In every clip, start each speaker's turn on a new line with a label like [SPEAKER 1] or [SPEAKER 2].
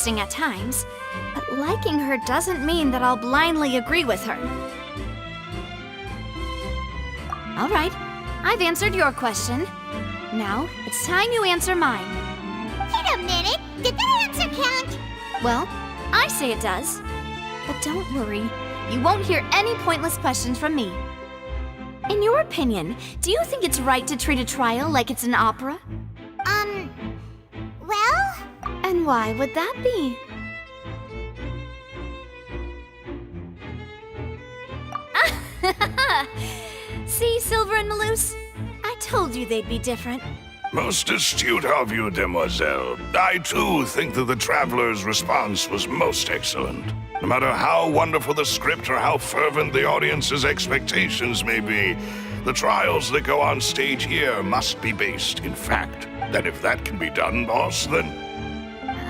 [SPEAKER 1] interesting at times, but liking her doesn't mean that I'll blindly agree with her. All right, I've answered your question. Now, it's time you answer mine.
[SPEAKER 2] Wait a minute, did that answer count?
[SPEAKER 1] Well, I say it does. But don't worry, you won't hear any pointless questions from me. In your opinion, do you think it's right to treat a trial like it's an opera?
[SPEAKER 2] Well?
[SPEAKER 1] And why would that be? See, Silver and Maloose? I told you they'd be different.
[SPEAKER 3] Most astute of you, demoiselle. I too think that the traveler's response was most excellent. No matter how wonderful the script or how fervent the audience's expectations may be, the trials that go on stage here must be based in fact. And if that can be done, boss, then...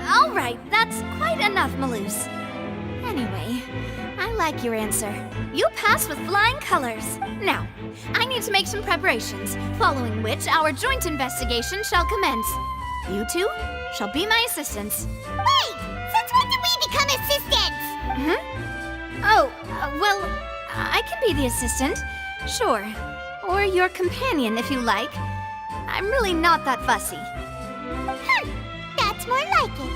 [SPEAKER 1] All right, that's quite enough, Maloose. Anyway, I like your answer. You passed with flying colors. Now, I need to make some preparations, following which our joint investigation shall commence. You two shall be my assistants.
[SPEAKER 2] Wait! Since when did we become assistants?
[SPEAKER 1] Oh, well, I can be the assistant, sure. Or your companion, if you like. I'm really not that fussy.
[SPEAKER 2] That's more like it.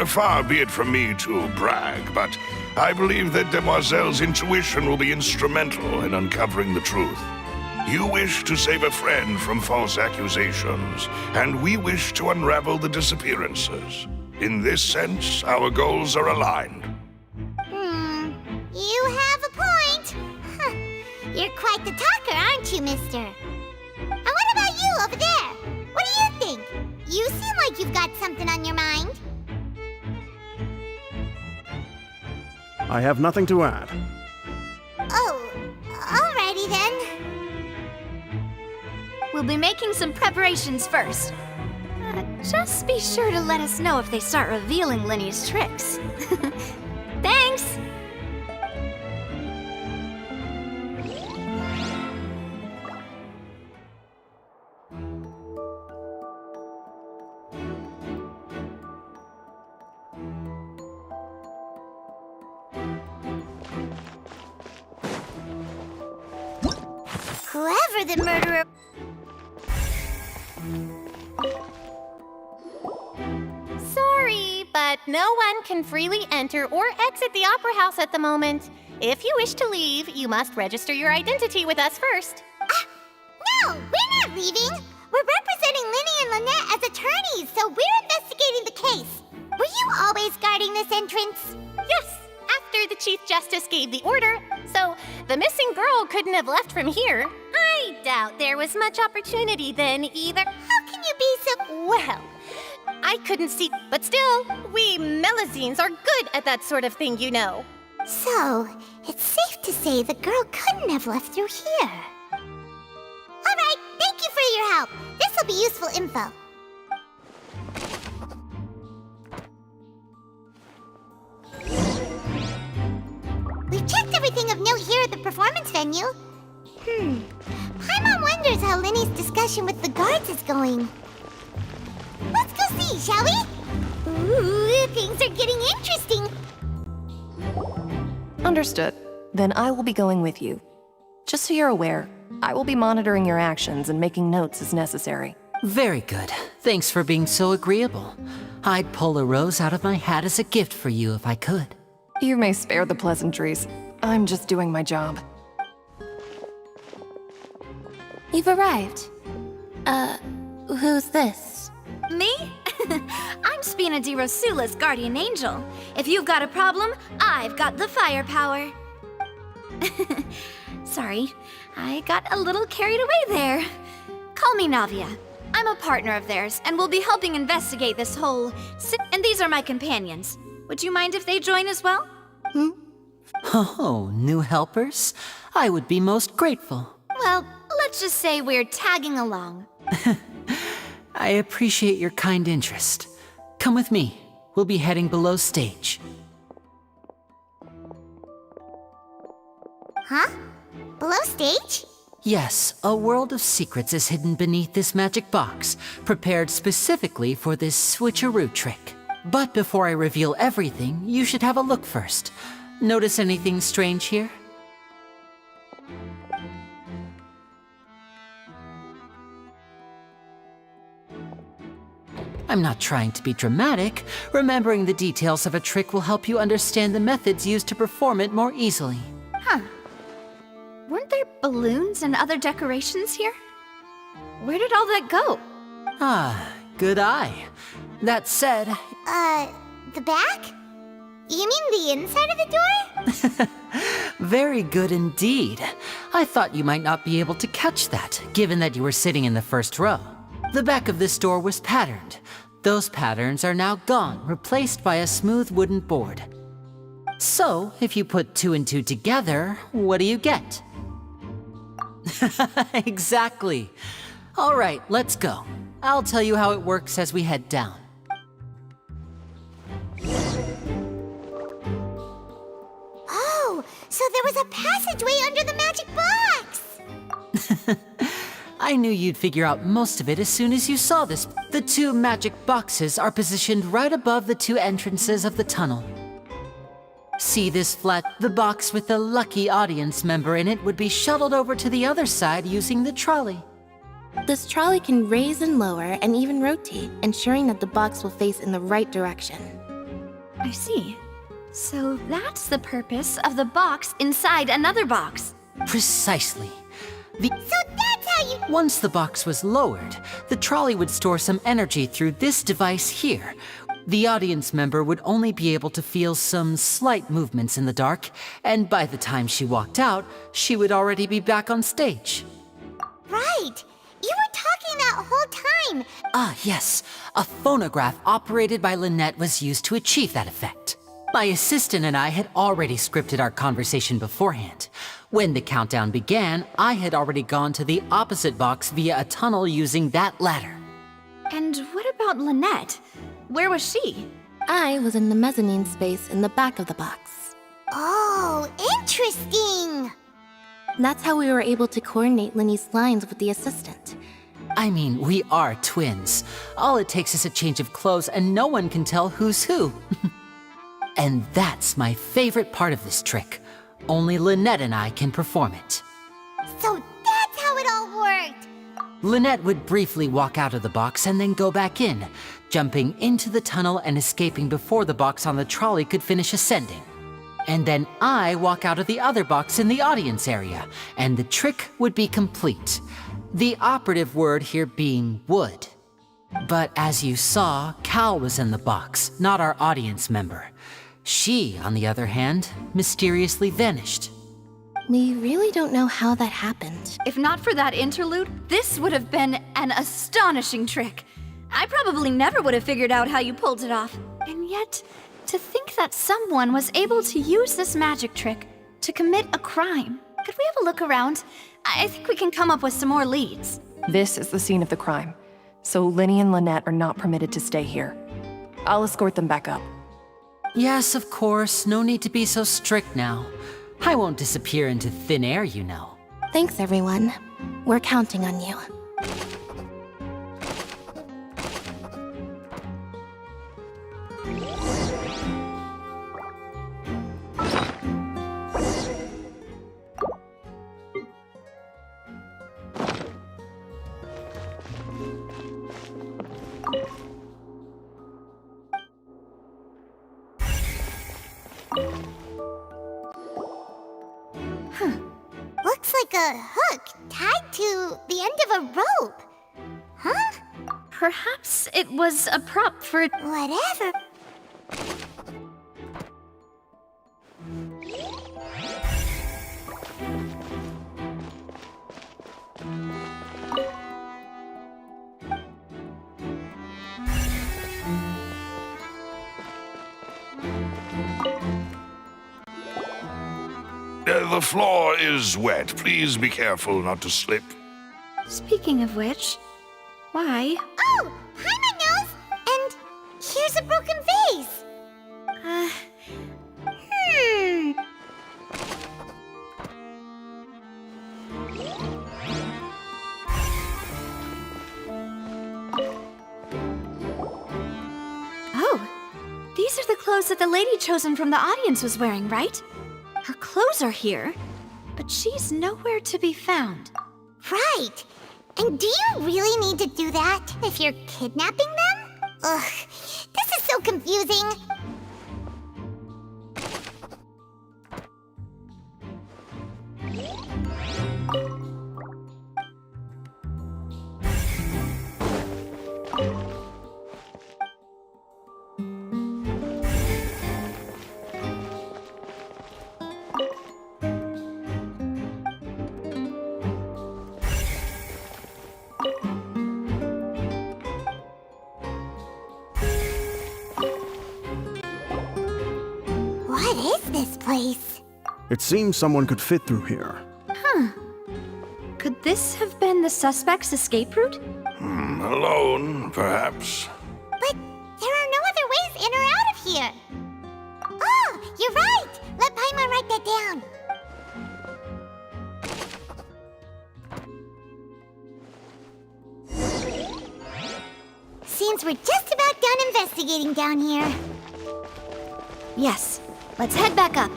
[SPEAKER 3] Far be it from me to brag, but I believe that Demoiselle's intuition will be instrumental in uncovering the truth. You wish to save a friend from false accusations, and we wish to unravel the disappearances. In this sense, our goals are aligned.
[SPEAKER 2] You have a point. Huh. You're quite the talker, aren't you, mister? And what about you over there? What do you think? You seem like you've got something on your mind.
[SPEAKER 4] I have nothing to add.
[SPEAKER 2] Oh, alrighty then.
[SPEAKER 1] We'll be making some preparations first. Just be sure to let us know if they start revealing Lyney's tricks. Thanks!
[SPEAKER 2] Whoever the murderer...
[SPEAKER 5] Sorry, but no one can freely enter or exit the Opera House at the moment. If you wish to leave, you must register your identity with us first.
[SPEAKER 2] No, we're not leaving. We're representing Lyney and Lynette as attorneys, so we're investigating the case. Were you always guarding this entrance?
[SPEAKER 5] Yes, after the Chief Justice gave the order, so the missing girl couldn't have left from here. I doubt there was much opportunity then either.
[SPEAKER 2] How can you be so...
[SPEAKER 5] Well, I couldn't see, but still, we Melazines are good at that sort of thing, you know.
[SPEAKER 2] So, it's safe to say the girl couldn't have left through here. All right, thank you for your help. This will be useful info. We've checked everything of note here at the performance venue. Paimon wonders how Lyney's discussion with the guards is going. Let's go see, shall we? Ooh, things are getting interesting.
[SPEAKER 6] Understood. Then I will be going with you. Just so you're aware, I will be monitoring your actions and making notes as necessary.
[SPEAKER 7] Very good. Thanks for being so agreeable. I'd pull a rose out of my hat as a gift for you if I could.
[SPEAKER 6] You may spare the pleasantries. I'm just doing my job.
[SPEAKER 5] You've arrived. Who's this?
[SPEAKER 1] Me? I'm Spina di Rosula's guardian angel. If you've got a problem, I've got the firepower. Sorry, I got a little carried away there. Call me Navia. I'm a partner of theirs, and will be helping investigate this whole... And these are my companions. Would you mind if they join as well?
[SPEAKER 7] Oh, new helpers? I would be most grateful.
[SPEAKER 1] Well, let's just say we're tagging along.
[SPEAKER 7] I appreciate your kind interest. Come with me. We'll be heading below stage.
[SPEAKER 2] Huh? Below stage?
[SPEAKER 7] Yes, a world of secrets is hidden beneath this magic box, prepared specifically for this switcheroo trick. But before I reveal everything, you should have a look first. Notice anything strange here? I'm not trying to be dramatic. Remembering the details of a trick will help you understand the methods used to perform it more easily.
[SPEAKER 1] Huh. Weren't there balloons and other decorations here? Where did all that go?
[SPEAKER 7] Ah, good eye. That said,
[SPEAKER 2] The back? You mean the inside of the door?
[SPEAKER 7] very good indeed. I thought you might not be able to catch that, given that you were sitting in the first row. The back of this door was patterned. Those patterns are now gone, replaced by a smooth wooden board. So, if you put 2 and 2 together, what do you get? Exactly. All right, let's go. I'll tell you how it works as we head down.
[SPEAKER 2] Oh, so there was a passageway under the magic box!
[SPEAKER 7] I knew you'd figure out most of it as soon as you saw this. The 2 magic boxes are positioned right above the 2 entrances of the tunnel. See this flat? The box with the lucky audience member in it would be shuttled over to the other side using the trolley.
[SPEAKER 8] This trolley can raise and lower and even rotate, ensuring that the box will face in the right direction.
[SPEAKER 1] I see. So that's the purpose of the box inside another box.
[SPEAKER 7] Precisely.
[SPEAKER 2] So that's how you...
[SPEAKER 7] Once the box was lowered, the trolley would store some energy through this device here. The audience member would only be able to feel some slight movements in the dark, and by the time she walked out, she would already be back on stage.
[SPEAKER 2] Right! You were talking that whole time!
[SPEAKER 7] Ah, yes. A phonograph operated by Lynette was used to achieve that effect. My assistant and I had already scripted our conversation beforehand. When the countdown began, I had already gone to the opposite box via a tunnel using that ladder.
[SPEAKER 1] And what about Lynette? Where was she?
[SPEAKER 8] I was in the mezzanine space in the back of the box.
[SPEAKER 2] Oh, interesting!
[SPEAKER 8] That's how we were able to coordinate Lyney's lines with the assistant.
[SPEAKER 7] I mean, we are twins. All it takes is a change of clothes and no one can tell who's who. And that's my favorite part of this trick. Only Lynette and I can perform it.
[SPEAKER 2] So that's how it all worked!
[SPEAKER 7] Lynette would briefly walk out of the box and then go back in, jumping into the tunnel and escaping before the box on the trolley could finish ascending. And then I walk out of the other box in the audience area, and the trick would be complete. The operative word here being would. But as you saw, Cal was in the box, not our audience member. She, on the other hand, mysteriously vanished.
[SPEAKER 8] We really don't know how that happened.
[SPEAKER 1] If not for that interlude, this would have been an astonishing trick. I probably never would have figured out how you pulled it off. And yet, to think that someone was able to use this magic trick to commit a crime. Could we have a look around? I think we can come up with some more leads.
[SPEAKER 6] This is the scene of the crime, so Lyney and Lynette are not permitted to stay here. I'll escort them back up.
[SPEAKER 7] Yes, of course, no need to be so strict now. I won't disappear into thin air, you know.
[SPEAKER 8] Thanks, everyone. We're counting on you.
[SPEAKER 2] Looks like a hook tied to the end of a rope. Huh?
[SPEAKER 1] Perhaps it was a prop for...
[SPEAKER 2] Whatever.
[SPEAKER 3] The floor is wet. Please be careful not to slip.
[SPEAKER 1] Speaking of which, why?
[SPEAKER 2] Oh, hi, my nose! And here's a broken vase.
[SPEAKER 1] These are the clothes that the lady chosen from the audience was wearing, right? Her clothes are here, but she's nowhere to be found.
[SPEAKER 2] Right. And do you really need to do that if you're kidnapping them? Ugh, this is so confusing. What is this place?
[SPEAKER 4] It seems someone could fit through here.
[SPEAKER 1] Could this have been the suspect's escape route?
[SPEAKER 3] Alone, perhaps.
[SPEAKER 2] But there are no other ways in or out of here. Oh, you're right. Let Paimon write that down. Seems we're just about done investigating down here.
[SPEAKER 1] Yes. Let's head back up.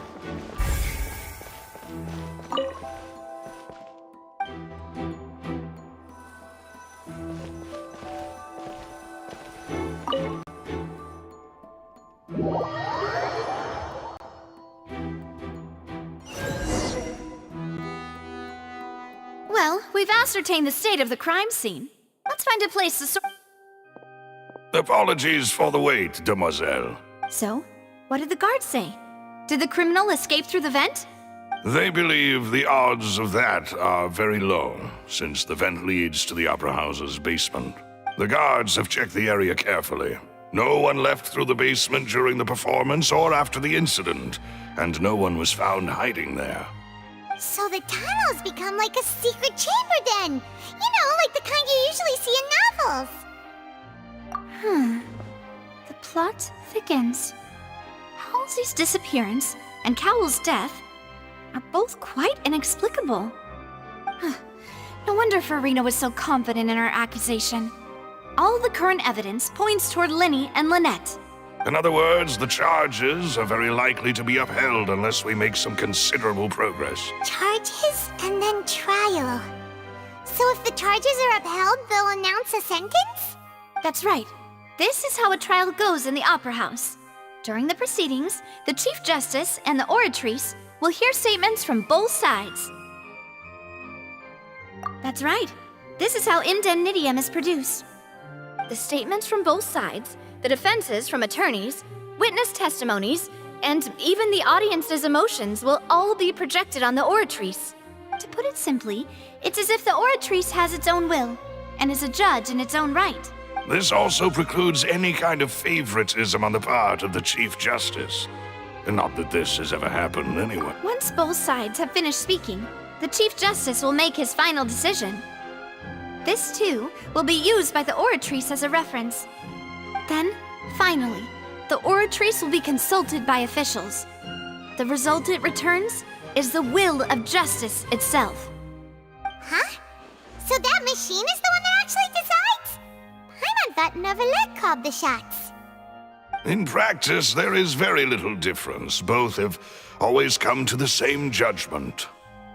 [SPEAKER 1] Well, we've ascertained the state of the crime scene. Let's find a place to sort.
[SPEAKER 3] Apologies for the wait, demoiselle.
[SPEAKER 1] So, what did the guards say? Did the criminal escape through the vent?
[SPEAKER 3] They believe the odds of that are very low, since the vent leads to the Opera House's basement. The guards have checked the area carefully. No one left through the basement during the performance or after the incident, and no one was found hiding there.
[SPEAKER 2] So the tunnels become like a secret chamber then. You know, like the kind you usually see in novels.
[SPEAKER 1] The plot thickens. Halsey's disappearance and Cowell's death are both quite inexplicable. No wonder Furina was so confident in her accusation. All the current evidence points toward Lyney and Lynette.
[SPEAKER 3] In other words, the charges are very likely to be upheld unless we make some considerable progress.
[SPEAKER 2] Charges and then trial. So if the charges are upheld, they'll announce a sentence?
[SPEAKER 1] That's right. This is how a trial goes in the Opera House. During the proceedings, the Chief Justice and the Oratrice will hear statements from both sides. That's right. This is how indemnitium is produced. The statements from both sides, the defenses from attorneys, witness testimonies, and even the audience's emotions will all be projected on the Oratrice. To put it simply, it's as if the Oratrice has its own will and is a judge in its own right.
[SPEAKER 3] This also precludes any kind of favoritism on the part of the Chief Justice. And not that this has ever happened anyway.
[SPEAKER 1] Once both sides have finished speaking, the Chief Justice will make his final decision. This, too, will be used by the Oratrice as a reference. Then, finally, the Oratrice will be consulted by officials. The result it returns is the will of justice itself.
[SPEAKER 2] Huh? So that machine is the one that actually decides? Paimon thought Neverlet called the shots.
[SPEAKER 3] In practice, there is very little difference. Both have always come to the same judgment,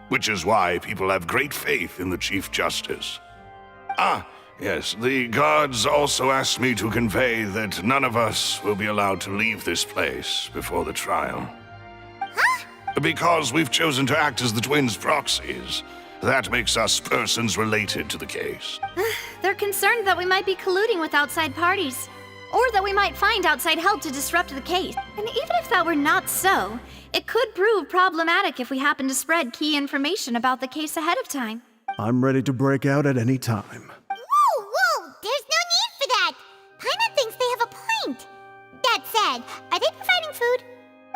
[SPEAKER 3] which is why people have great faith in the Chief Justice. Ah, yes, the guards also asked me to convey that none of us will be allowed to leave this place before the trial.
[SPEAKER 2] Huh?
[SPEAKER 3] Because we've chosen to act as the twins' proxies. That makes us persons related to the case.
[SPEAKER 1] They're concerned that we might be colluding with outside parties, or that we might find outside help to disrupt the case. And even if that were not so, it could prove problematic if we happen to spread key information about the case ahead of time.
[SPEAKER 4] I'm ready to break out at any time.
[SPEAKER 2] Whoa! There's no need for that! Paimon thinks they have a point. That said, are they providing food?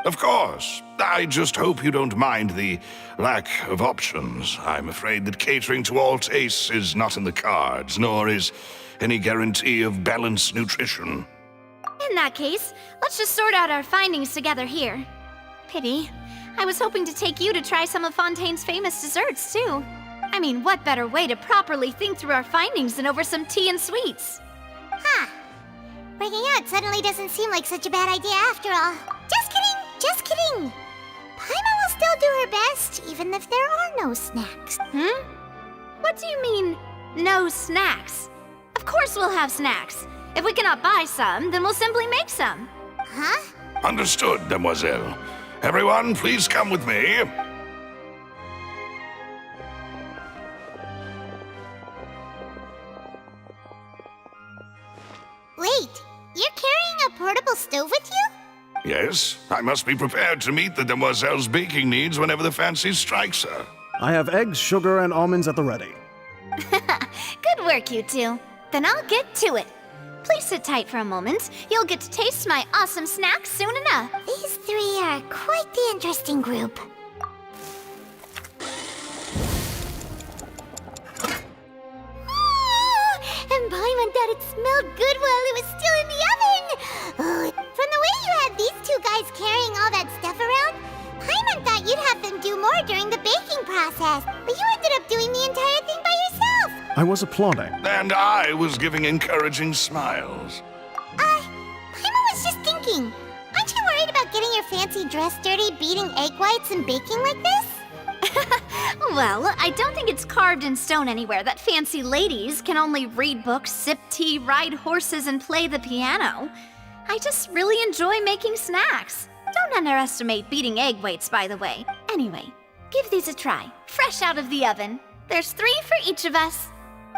[SPEAKER 3] Of course. I just hope you don't mind the lack of options. I'm afraid that catering to all tastes is not in the cards, nor is any guarantee of balanced nutrition.
[SPEAKER 1] In that case, let's just sort out our findings together here. Pity. I was hoping to take you to try some of Fontaine's famous desserts, too. I mean, what better way to properly think through our findings than over some tea and sweets?
[SPEAKER 2] Huh. breaking out suddenly doesn't seem like such a bad idea after all. Just kidding, just kidding. Paimon will still do her best, even if there are no snacks.
[SPEAKER 1] What do you mean, no snacks? Of course we'll have snacks. If we cannot buy some, then we'll simply make some.
[SPEAKER 2] Huh?
[SPEAKER 3] Understood, demoiselle. Everyone, please come with me.
[SPEAKER 2] Wait, you're carrying a portable stove with you?
[SPEAKER 3] Yes, I must be prepared to meet the demoiselle's baking needs whenever the fancy strikes her.
[SPEAKER 4] I have eggs, sugar, and almonds at the ready.
[SPEAKER 1] Good work, you two. Then I'll get to it. Please sit tight for a moment. You'll get to taste my awesome snacks soon enough.
[SPEAKER 2] These three are quite the interesting group. And Paimon thought it smelled good while it was still in the oven. From the way you had these two guys carrying all that stuff around, Paimon thought you'd have them do more during the baking process. But you ended up doing the entire thing by yourself.
[SPEAKER 4] I was applauding.
[SPEAKER 3] And I was giving encouraging smiles.
[SPEAKER 2] Paimon was just thinking. Aren't you worried about getting your fancy dress dirty beating egg whites and baking like this?
[SPEAKER 1] Well, I don't think it's carved in stone anywhere that fancy ladies can only read books, sip tea, ride horses, and play the piano. I just really enjoy making snacks. Don't underestimate beating egg whites, by the way. Anyway, give these a try, fresh out of the oven. There's 3 for each of us.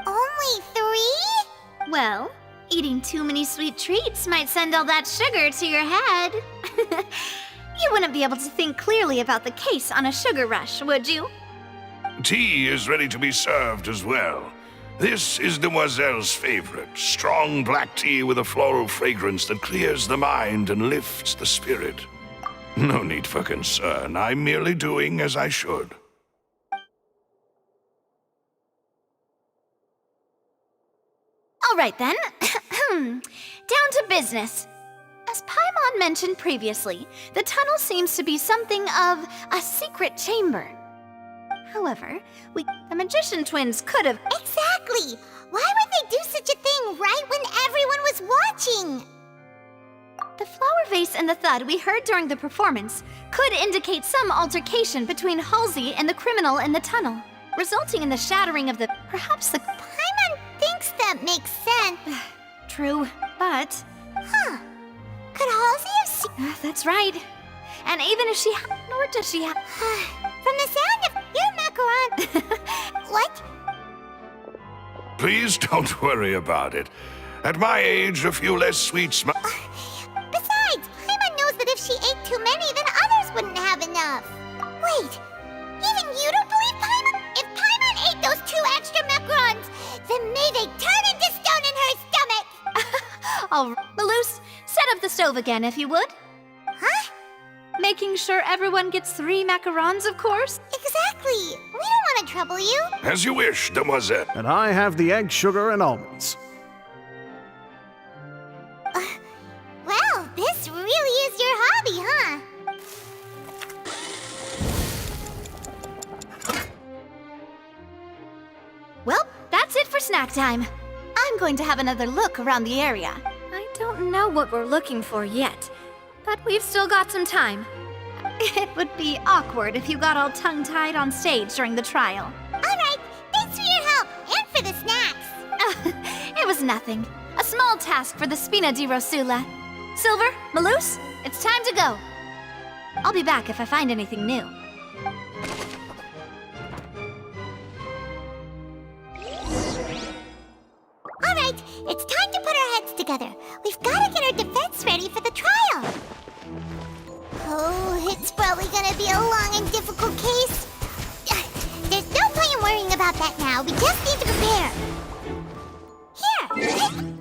[SPEAKER 2] Only 3?
[SPEAKER 1] Well, eating too many sweet treats might send all that sugar to your head. You wouldn't be able to think clearly about the case on a sugar rush, would you?
[SPEAKER 3] Tea is ready to be served as well. This is Demoiselle's favorite, strong black tea with a floral fragrance that clears the mind and lifts the spirit. No need for concern, I'm merely doing as I should.
[SPEAKER 1] All right then, down to business. As Paimon mentioned previously, the tunnel seems to be something of a secret chamber. However, the magician twins could have...
[SPEAKER 2] Exactly! Why would they do such a thing right when everyone was watching?
[SPEAKER 1] The flower vase and the thud we heard during the performance could indicate some altercation between Halsey and the criminal in the tunnel, resulting in the shattering of perhaps the...
[SPEAKER 2] Paimon thinks that makes sense.
[SPEAKER 1] True, but...
[SPEAKER 2] Huh. Could Halsey have seen...
[SPEAKER 1] That's right. And even if she... Nor does she have...
[SPEAKER 2] From the sound of your macaron... What?
[SPEAKER 3] Please don't worry about it. At my age, a few less sweet
[SPEAKER 2] Besides, Paimon knows that if she ate too many, then others wouldn't have enough. Wait, even you don't believe Paimon? If Paimon ate those 2 extra macarons, then may they turn into stone in her stomach!
[SPEAKER 1] All right, Maloose, set up the stove again, if you would.
[SPEAKER 2] Huh?
[SPEAKER 1] Making sure everyone gets 3 macarons, of course.
[SPEAKER 2] Exactly. We don't want to trouble you.
[SPEAKER 3] As you wish, demoiselle.
[SPEAKER 4] And I have the egg, sugar, and almonds.
[SPEAKER 2] Well, this really is your hobby, huh?
[SPEAKER 1] Well, that's it for snack time. I'm going to have another look around the area. I don't know what we're looking for yet, but we've still got some time. It would be awkward if you got all tongue-tied on stage during the trial.
[SPEAKER 2] All right, thanks for your help and for the snacks.
[SPEAKER 1] It was nothing. A small task for the Spina di Rosula. Silver, Maloose, it's time to go. I'll be back if I find anything new.
[SPEAKER 2] All right, it's time to put our heads together. We've got to get our defense ready for the trial. Oh, it's probably gonna be a long and difficult case. There's no point in worrying about that now. We just need to prepare. Here.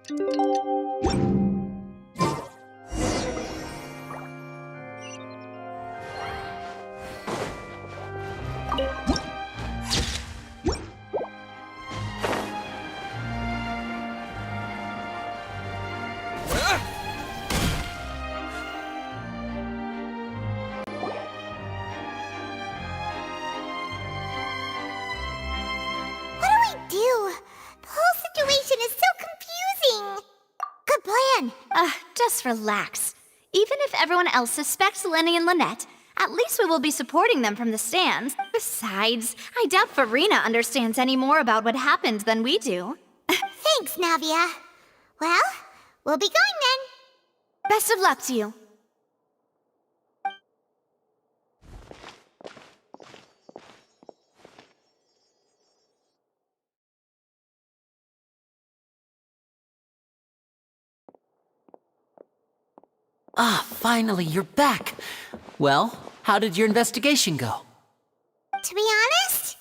[SPEAKER 2] What do we do? The whole situation is so confusing. Good plan.
[SPEAKER 1] Just relax. Even if everyone else suspects Lyney and Lynette, at least we will be supporting them from the stands. Besides, I doubt Furina understands any more about what happened than we do.
[SPEAKER 2] Thanks, Navia. Well, we'll be going then.
[SPEAKER 1] Best of luck to you.
[SPEAKER 7] Ah, finally, you're back. Well, how did your investigation go?
[SPEAKER 2] To be honest,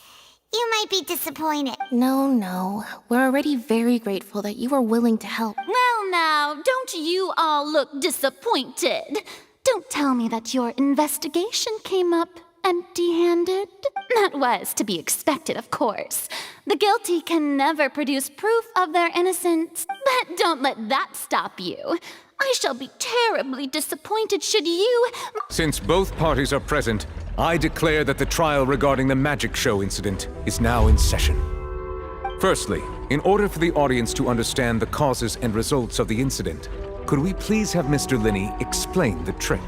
[SPEAKER 2] you might be disappointed.
[SPEAKER 8] No. We're already very grateful that you were willing to help.
[SPEAKER 1] Well now, don't you all look disappointed. Don't tell me that your investigation came up empty-handed. That was to be expected, of course. The guilty can never produce proof of their innocence. But don't let that stop you. I shall be terribly disappointed should you...
[SPEAKER 9] Since both parties are present, I declare that the trial regarding the magic show incident is now in session. Firstly, in order for the audience to understand the causes and results of the incident, could we please have Mr. Lyney explain the trick?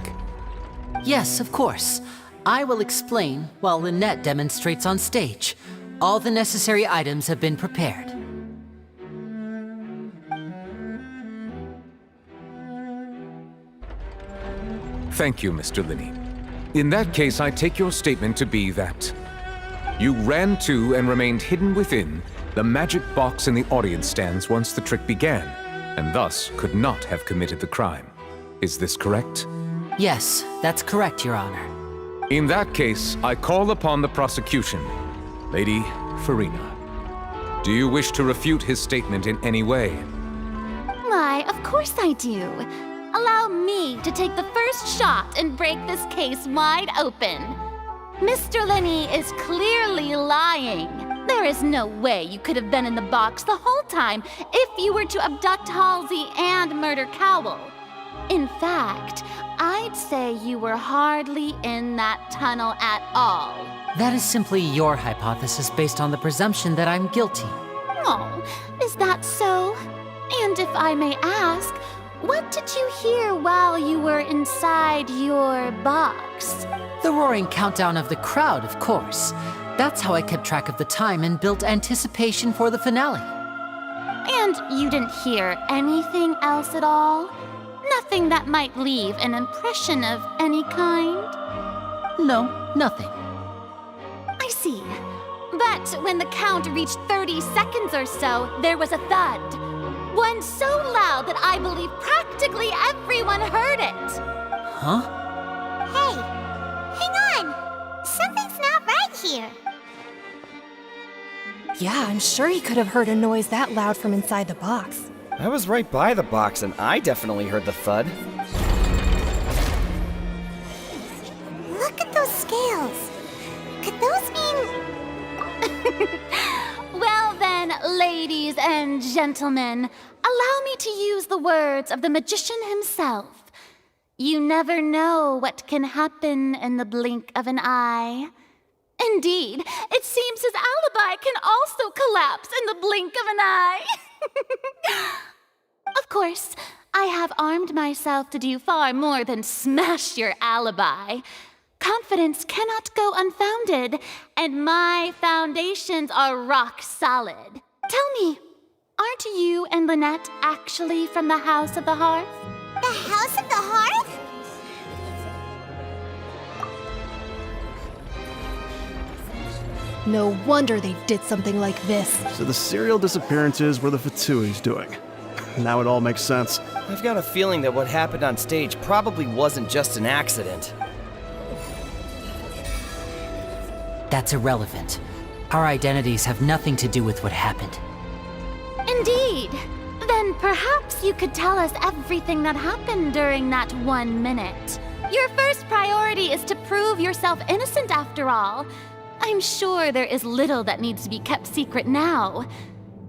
[SPEAKER 7] Yes, of course. I will explain while Lynette demonstrates on stage. All the necessary items have been prepared.
[SPEAKER 9] Thank you, Mr. Lyney. In that case, I take your statement to be that you ran to and remained hidden within the magic box in the audience stands once the trick began, and thus could not have committed the crime. Is this correct?
[SPEAKER 7] Yes, that's correct, Your Honor.
[SPEAKER 9] In that case, I call upon the prosecution. Lady Furina, do you wish to refute his statement in any way?
[SPEAKER 1] Why, of course I do. Allow me to take the first shot and break this case wide open. Mr. Lyney is clearly lying. There is no way you could have been in the box the whole time if you were to abduct Halsey and murder Cowell. In fact, I'd say you were hardly in that tunnel at all.
[SPEAKER 7] That is simply your hypothesis based on the presumption that I'm guilty.
[SPEAKER 1] Oh, is that so? And if I may ask, what did you hear while you were inside your box?
[SPEAKER 7] The roaring countdown of the crowd, of course. That's how I kept track of the time and built anticipation for the finale.
[SPEAKER 1] And you didn't hear anything else at all? Nothing that might leave an impression of any kind?
[SPEAKER 7] No, nothing.
[SPEAKER 1] I see. But when the count reached 30 seconds or so, there was a thud. One so loud that I believe practically everyone heard it.
[SPEAKER 7] Huh?
[SPEAKER 2] Hey, hang on. Something's not right here.
[SPEAKER 10] Yeah, I'm sure he could have heard a noise that loud from inside the box.
[SPEAKER 11] I was right by the box and I definitely heard the thud.
[SPEAKER 2] Look at those scales. Could those mean...
[SPEAKER 1] Well then, ladies and gentlemen, allow me to use the words of the magician himself. You never know what can happen in the blink of an eye. Indeed, it seems his alibi can also collapse in the blink of an eye. Of course, I have armed myself to do far more than smash your alibi. Confidence cannot go unfounded, and my foundations are rock solid. Tell me, aren't you and Lynette actually from the House of the Hearth?
[SPEAKER 2] The House of the Hearth?
[SPEAKER 10] No wonder they did something like this.
[SPEAKER 4] So the serial disappearances were the Fatui's doing. Now it all makes sense.
[SPEAKER 11] I've got a feeling that what happened on stage probably wasn't just an accident.
[SPEAKER 7] That's irrelevant. Our identities have nothing to do with what happened.
[SPEAKER 1] Indeed. Then perhaps you could tell us everything that happened during that 1 minute. Your first priority is to prove yourself innocent after all. I'm sure there is little that needs to be kept secret now.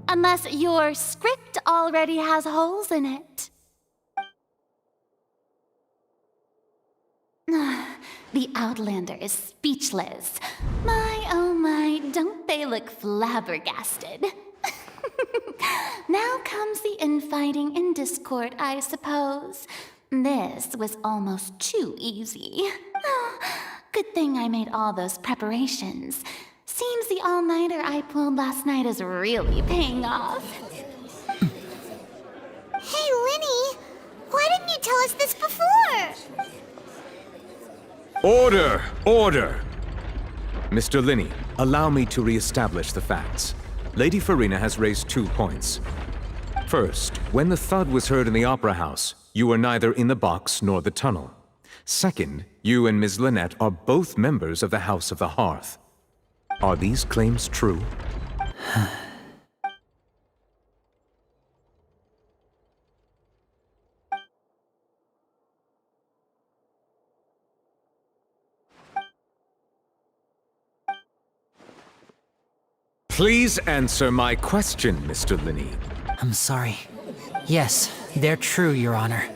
[SPEAKER 1] Unless your script already has holes in it. The Outlander is speechless. My, oh my, don't they look flabbergasted? Now comes the infighting and discord, I suppose. This was almost too easy. Good thing I made all those preparations. Seems the all-nighter I pulled last night is really paying off.
[SPEAKER 2] Hey, Lyney, why didn't you tell us this before?
[SPEAKER 9] Order! Order! Mr. Lyney, allow me to re-establish the facts. Lady Furina has raised 2 points. First, when the thud was heard in the Opera House, you were neither in the box nor the tunnel. Second, you and Ms. Lynette are both members of the House of the Hearth. Are these claims true? Please answer my question, Mr. Lyney.
[SPEAKER 7] I'm sorry. Yes, they're true, Your Honor.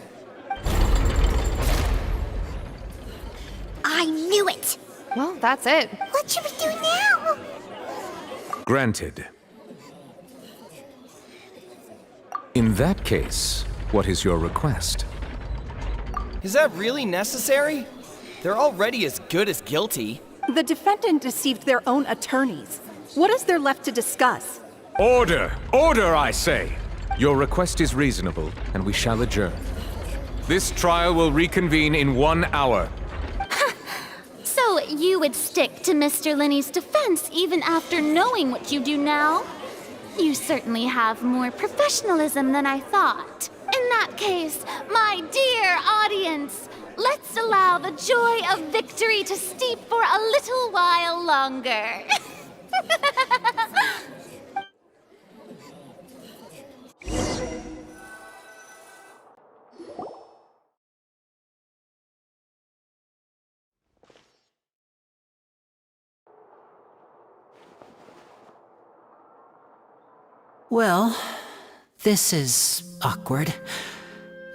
[SPEAKER 2] I knew it!
[SPEAKER 10] Well, that's it.
[SPEAKER 2] What should we do now?
[SPEAKER 9] Granted. In that case, what is your request?
[SPEAKER 11] Is that really necessary? They're already as good as guilty.
[SPEAKER 12] The defendant deceived their own attorneys. What is there left to discuss?
[SPEAKER 9] Order! Order, I say! Your request is reasonable, and we shall adjourn. This trial will reconvene in 1 hour.
[SPEAKER 1] So you would stick to Mr. Lyney's defense even after knowing what you do now? You certainly have more professionalism than I thought. In that case, my dear audience, let's allow the joy of victory to steep for a little while longer.
[SPEAKER 7] Well, this is awkward.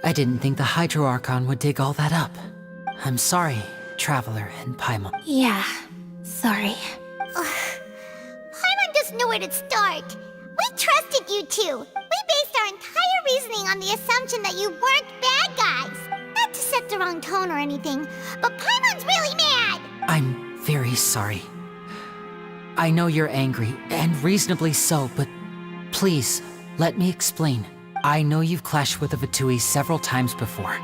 [SPEAKER 7] I didn't think the Hydro Archon would dig all that up. I'm sorry, Traveler and Paimon.
[SPEAKER 8] Yeah, sorry.
[SPEAKER 2] Paimon doesn't know where to start. We trusted you two. We based our entire reasoning on the assumption that you weren't bad guys. Not to set the wrong tone or anything, but Paimon's really mad.
[SPEAKER 7] I'm very sorry. I know you're angry, and reasonably so, but please, let me explain. I know you've clashed with the Fatui several times before.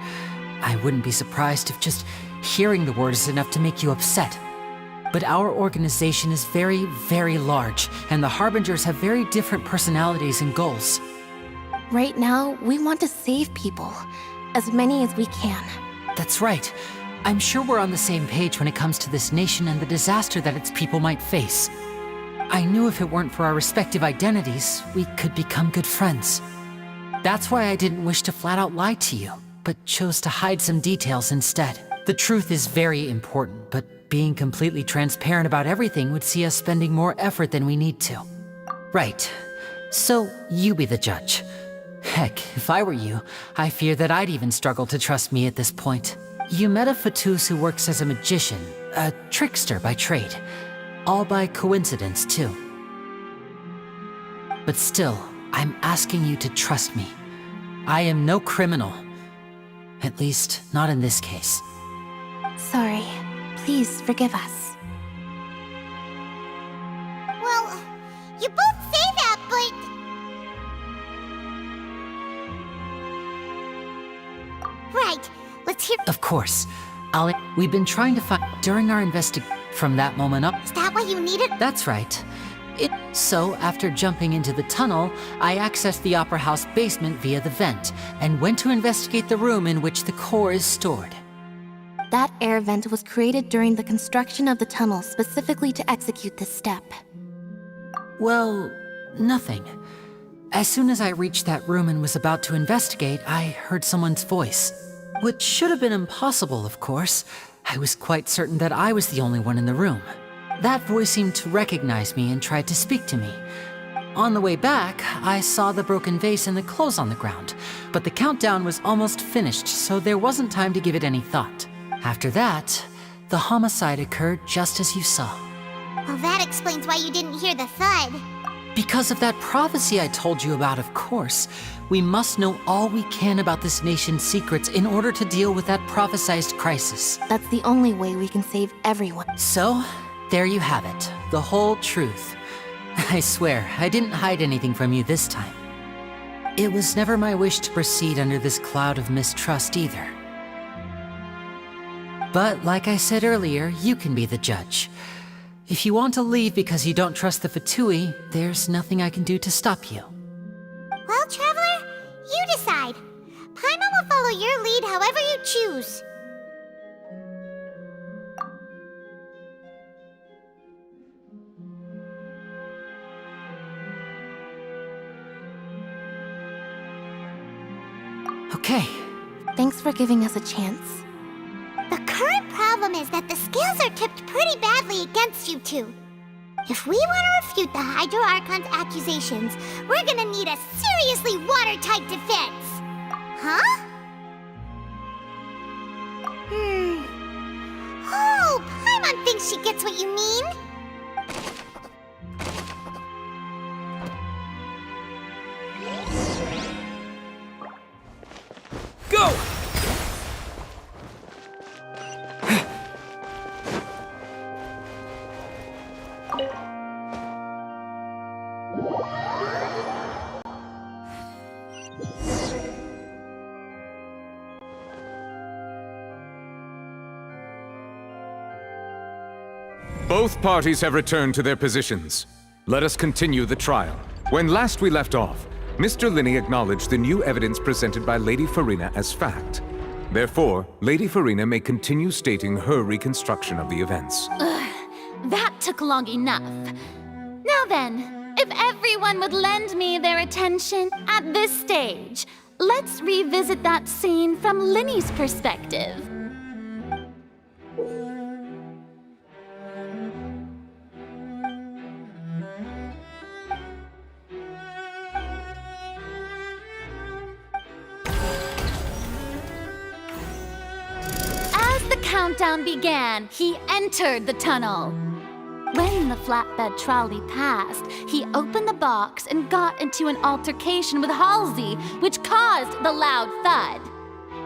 [SPEAKER 7] I wouldn't be surprised if just hearing the word is enough to make you upset. But our organization is very, very large, and the Harbingers have very different personalities and goals.
[SPEAKER 8] Right now, we want to save people. As many as we can.
[SPEAKER 7] That's right. I'm sure we're on the same page when it comes to this nation and the disaster that its people might face. I knew if it weren't for our respective identities, we could become good friends. That's why I didn't wish to flat out lie to you, but chose to hide some details instead. The truth is very important, but being completely transparent about everything would see us spending more effort than we need to. Right. So, you be the judge. Heck, if I were you, I fear that I'd even struggle to trust me at this point. You met a Fatus who works as a magician, a trickster by trade. All by coincidence, too. But still, I'm asking you to trust me. I am no criminal. At least, not in this case.
[SPEAKER 8] Sorry. Please forgive us.
[SPEAKER 2] Well, you both say that, but... Right, let's hear...
[SPEAKER 7] Of course. We've been trying to find... During our investigation, from that moment up...
[SPEAKER 2] Is that what you needed?
[SPEAKER 7] That's right. So, after jumping into the tunnel, I accessed the Opera House basement via the vent, and went to investigate the room in which the core is stored.
[SPEAKER 8] That air vent was created during the construction of the tunnel specifically to execute this step.
[SPEAKER 7] Well, nothing. As soon as I reached that room and was about to investigate, I heard someone's voice. Which should have been impossible, of course. I was quite certain that I was the only one in the room. That voice seemed to recognize me and tried to speak to me. On the way back, I saw the broken vase and the clothes on the ground, but the countdown was almost finished, so there wasn't time to give it any thought. After that, the homicide occurred just as you saw.
[SPEAKER 2] Well, that explains why you didn't hear the thud.
[SPEAKER 7] Because of that prophecy I told you about, of course. We must know all we can about this nation's secrets in order to deal with that prophesized crisis.
[SPEAKER 8] That's the only way we can save everyone.
[SPEAKER 7] So, there you have it. The whole truth. I swear, I didn't hide anything from you this time. It was never my wish to proceed under this cloud of mistrust either. But like I said earlier, you can be the judge. If you want to leave because you don't trust the Fatui, there's nothing I can do to stop you.
[SPEAKER 2] Well, Traveler, you decide. Paimon will follow your lead however you choose.
[SPEAKER 7] Okay.
[SPEAKER 8] Thanks for giving us a chance.
[SPEAKER 2] The current problem is that the scales are tipped pretty badly against you two. If we want to refute the Hydro Archon's accusations, we're gonna need a seriously watertight defense. Huh? Oh, Paimon thinks she gets what you mean.
[SPEAKER 11] Go!
[SPEAKER 9] Both parties have returned to their positions. Let us continue the trial. When last we left off, Mr. Lyney acknowledged the new evidence presented by Lady Furina as fact. Therefore, Lady Furina may continue stating her reconstruction of the events.
[SPEAKER 1] That took long enough. Now then, if everyone would lend me their attention at this stage, let's revisit that scene from Lyney's perspective. Countdown began, he entered the tunnel. When the flatbed trolley passed, he opened the box and got into an altercation with Halsey, which caused the loud thud.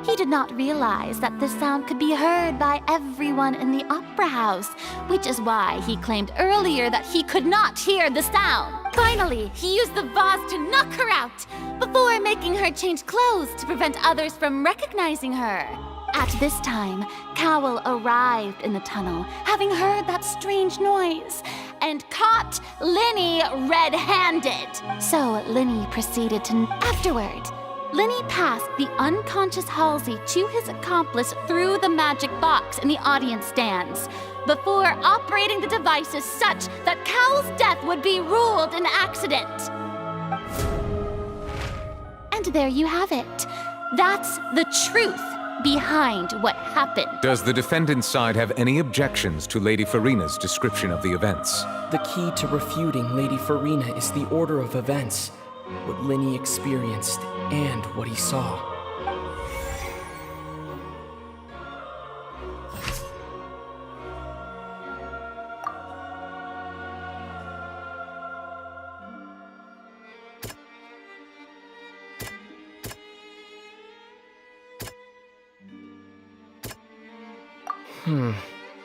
[SPEAKER 1] He did not realize that the sound could be heard by everyone in the opera house, which is why he claimed earlier that he could not hear the sound. Finally, he used the vase to knock her out, before making her change clothes to prevent others from recognizing her. At this time, Cowell arrived in the tunnel, having heard that strange noise, and caught Lyney red-handed. So Lyney proceeded to... Afterward, Lyney passed the unconscious Halsey to his accomplice through the magic box in the audience stands, before operating the devices such that Cowell's death would be ruled an accident. And there you have it. That's the truth behind what happened.
[SPEAKER 9] Does the defendant's side have any objections to Lady Furina's description of the events?
[SPEAKER 13] The key to refuting Lady Furina is the order of events, what Lyney experienced and what he saw.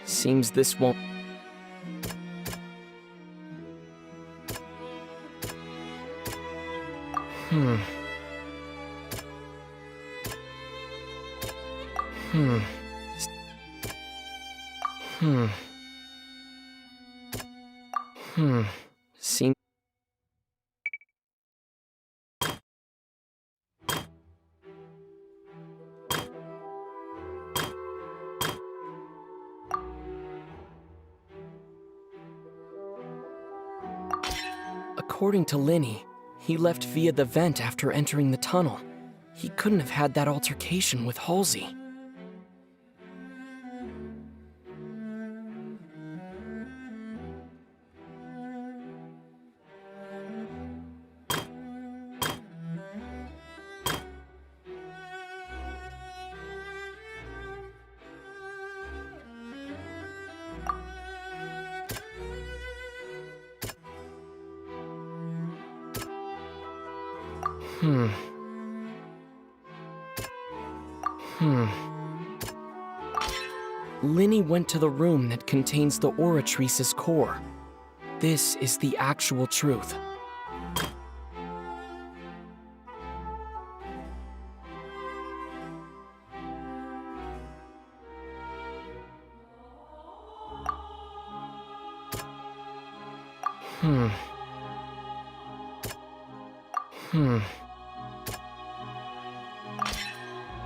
[SPEAKER 13] Seems this won't... Seems... According to Lyney, He left via the vent after entering the tunnel. He couldn't have had that altercation with Halsey. Lyney went to the room that contains the Oratrice's core. This is the actual truth.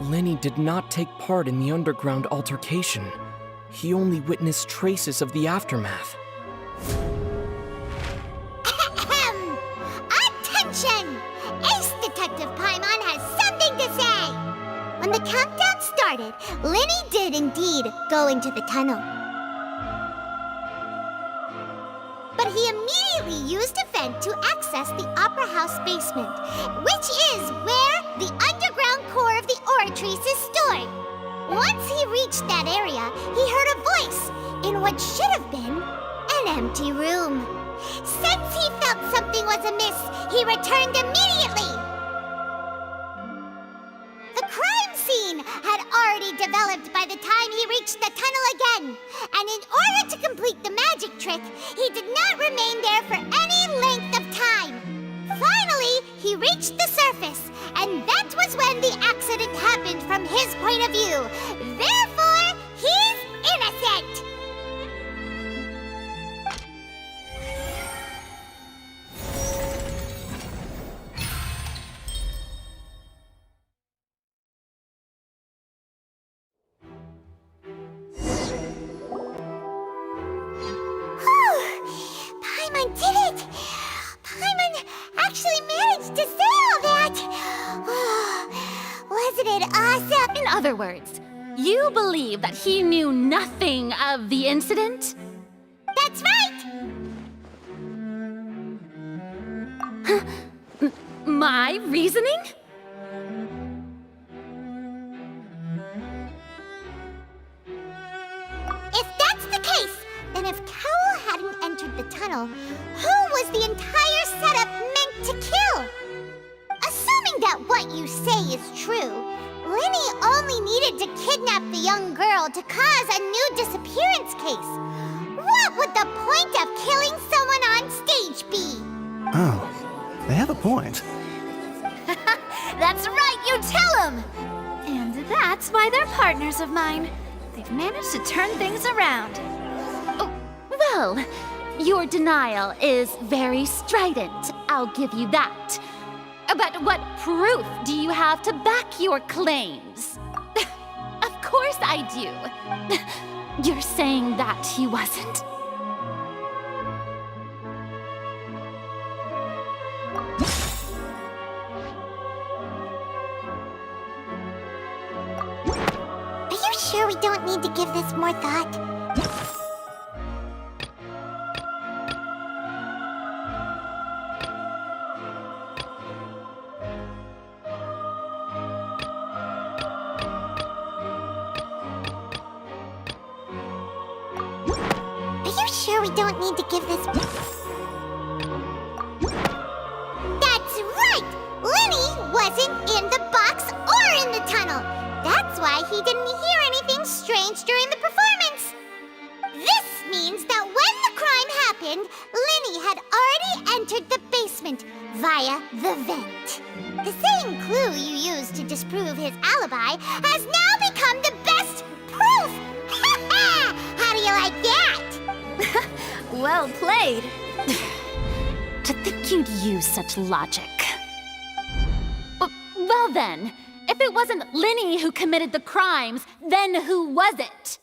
[SPEAKER 13] Lyney did not take part in the underground altercation. He only witnessed traces of the aftermath.
[SPEAKER 2] Attention! Ace Detective Paimon has something to say! When the countdown started, Lyney did indeed go into the tunnel. But he immediately used a vent to access the Opera House basement, which is where the underground core of the Oratrice is stored. Once he reached that area, he heard a voice in what should have been an empty room. Since he felt something was amiss, he returned immediately. The crime scene had already developed by the time he reached the tunnel again, and in order to complete the magic trick, he did not remain there for any length of time. Finally, he reached the surface, and that was when the accident happened from his point of view. Therefore, he's innocent! Paimon did it! Paimon actually managed to say all that! Wasn't it awesome?
[SPEAKER 1] In other words, you believe that he knew nothing of the incident?
[SPEAKER 2] That's right!
[SPEAKER 1] My reasoning?
[SPEAKER 2] If that's the case, then if Cowell hadn't entered the tunnel, who was the entire setup meant to kill? Assuming that what you say is true, Lyney only needed to kidnap the young girl to cause a new disappearance case. What would the point of killing someone on stage be?
[SPEAKER 4] Oh, they have a point.
[SPEAKER 1] That's right, you tell him! And that's why they're partners of mine. They've managed to turn things around. Oh, well, your denial is very strident, I'll give you that. But what proof do you have to back your claims? Of course I do. You're saying that he wasn't?
[SPEAKER 2] Are you sure we don't need to give this more thought? Are you sure we don't need to give this... That's right! Lyney wasn't in the box or in the tunnel. That's why he didn't hear anything strange during the performance. This means that when the crime happened, Lyney had already entered the basement via the vent. The same clue you used to disprove his alibi has now become the best proof! Ha ha! How do you like that?
[SPEAKER 1] Well played. To think you'd use such logic. Well then, if it wasn't Lyney who committed the crimes, then who was it?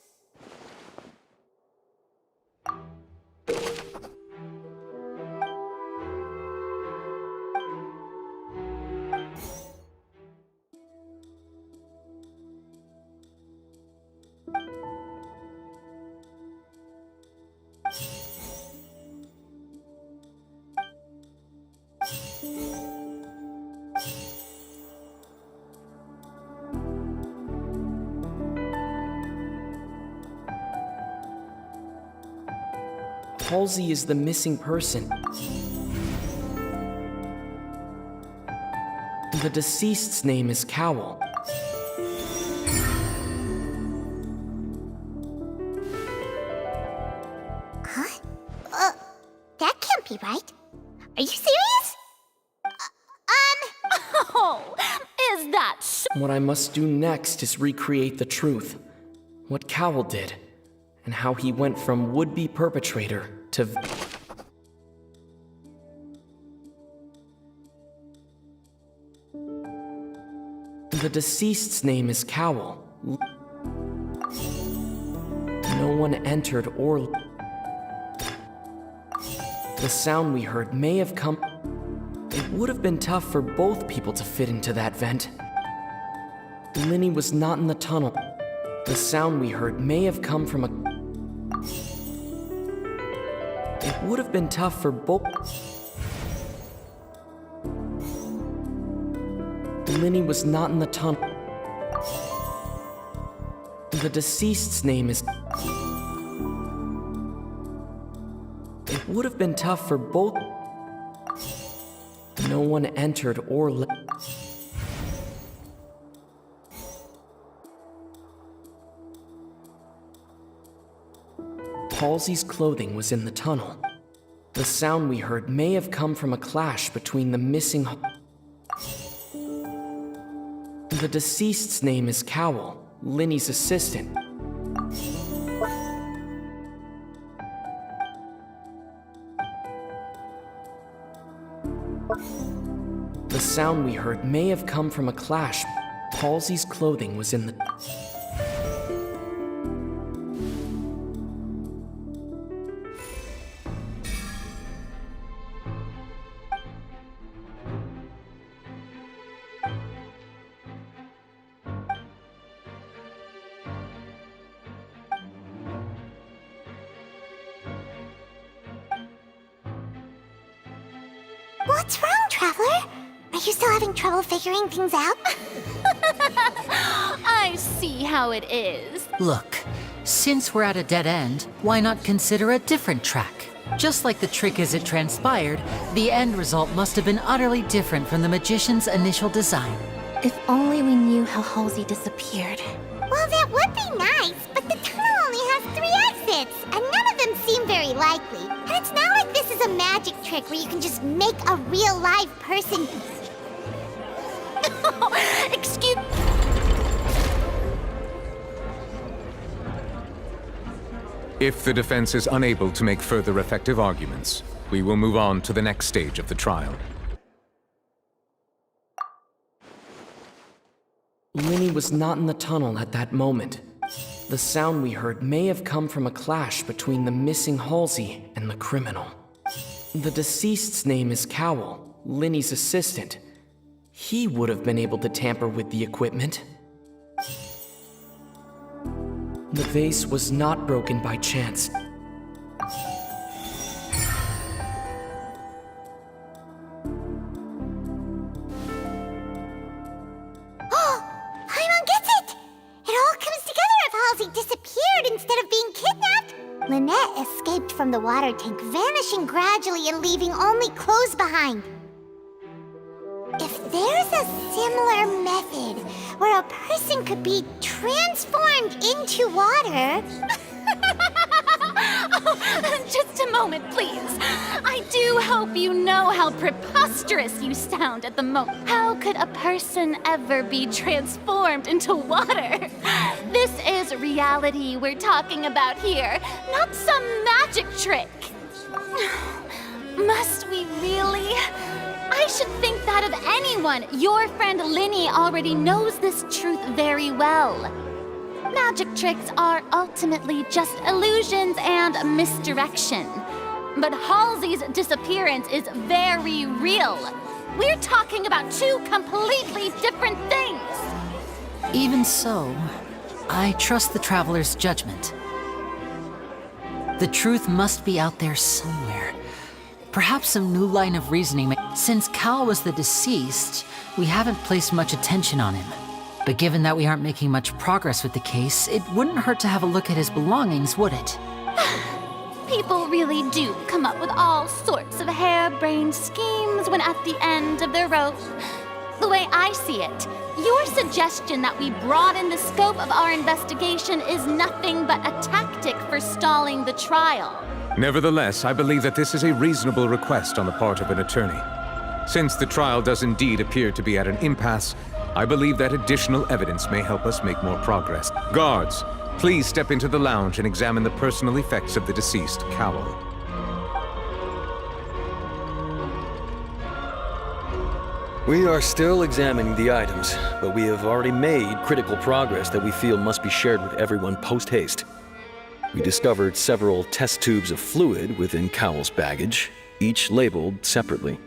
[SPEAKER 13] Halsey is the missing person. The deceased's name is Cowell.
[SPEAKER 2] Huh? That can't be right. Are you serious?
[SPEAKER 1] Oh, is that so?
[SPEAKER 13] What I must do next is recreate the truth. What Cowell did, and how he went from would-be perpetrator to... The deceased's name is Cowell. No one entered or... The sound we heard may have come... It would have been tough for both people to fit into that vent. Lyney was not in the tunnel. The sound we heard may have come from a... It would have been tough for both... Lyney was not in the tunnel. The deceased's name is... It would have been tough for both... No one entered or Halsey's clothing was in the tunnel. The sound we heard may have come from a clash between the missing... The deceased's name is Cowell, Lyney's assistant. The sound we heard may have come from a clash. Halsey's clothing was in the...
[SPEAKER 2] What's wrong, Traveler? Are you still having trouble figuring things out?
[SPEAKER 1] I see how it is.
[SPEAKER 7] Look, since we're at a dead end, why not consider a different track? Just like the trick as it transpired, the end result must have been utterly different from the magician's initial design.
[SPEAKER 8] If only we knew how Halsey disappeared.
[SPEAKER 2] Well, that would be nice, but the tunnel only has 3 exits, and none of them seem very likely. And it's not like this is a magic trick where you can just make a real live person...
[SPEAKER 1] Excuse...
[SPEAKER 9] If the defense is unable to make further effective arguments, we will move on to the next stage of the trial.
[SPEAKER 13] Lyney was not in the tunnel at that moment. The sound we heard may have come from a clash between the missing Halsey and the criminal. The deceased's name is Cowell, Lyney's assistant. He would have been able to tamper with the equipment. The vase was not broken by chance.
[SPEAKER 2] Instead of being kidnapped, Lynette escaped from the water tank, vanishing gradually and leaving only clothes behind. If there's a similar method where a person could be transformed into water...
[SPEAKER 1] Oh, just a moment, please. I do hope you know how preposterous you sound at the moment. How could a person ever be transformed into water? This is reality we're talking about here, not some magic trick. Must we really? I should think that of anyone. Your friend Lyney already knows this truth very well. Magic tricks are ultimately just illusions and misdirection. But Halsey's disappearance is very real. We're talking about 2 completely different things.
[SPEAKER 7] Even so, I trust the Traveler's judgment. The truth must be out there somewhere. Perhaps some new line of reasoning Since Cal was the deceased, we haven't placed much attention on him. But given that we aren't making much progress with the case, it wouldn't hurt to have a look at his belongings, would it?
[SPEAKER 1] People really do come up with all sorts of harebrained schemes when at the end of their rope. The way I see it, your suggestion that we broaden the scope of our investigation is nothing but a tactic for stalling the trial.
[SPEAKER 9] Nevertheless, I believe that this is a reasonable request on the part of an attorney. Since the trial does indeed appear to be at an impasse, I believe that additional evidence may help us make more progress. Guards, please step into the lounge and examine the personal effects of the deceased Cowl.
[SPEAKER 14] We are still examining the items, but we have already made critical progress that we feel must be shared with everyone post-haste. We discovered several test tubes of fluid within Cowl's baggage, each labeled separately.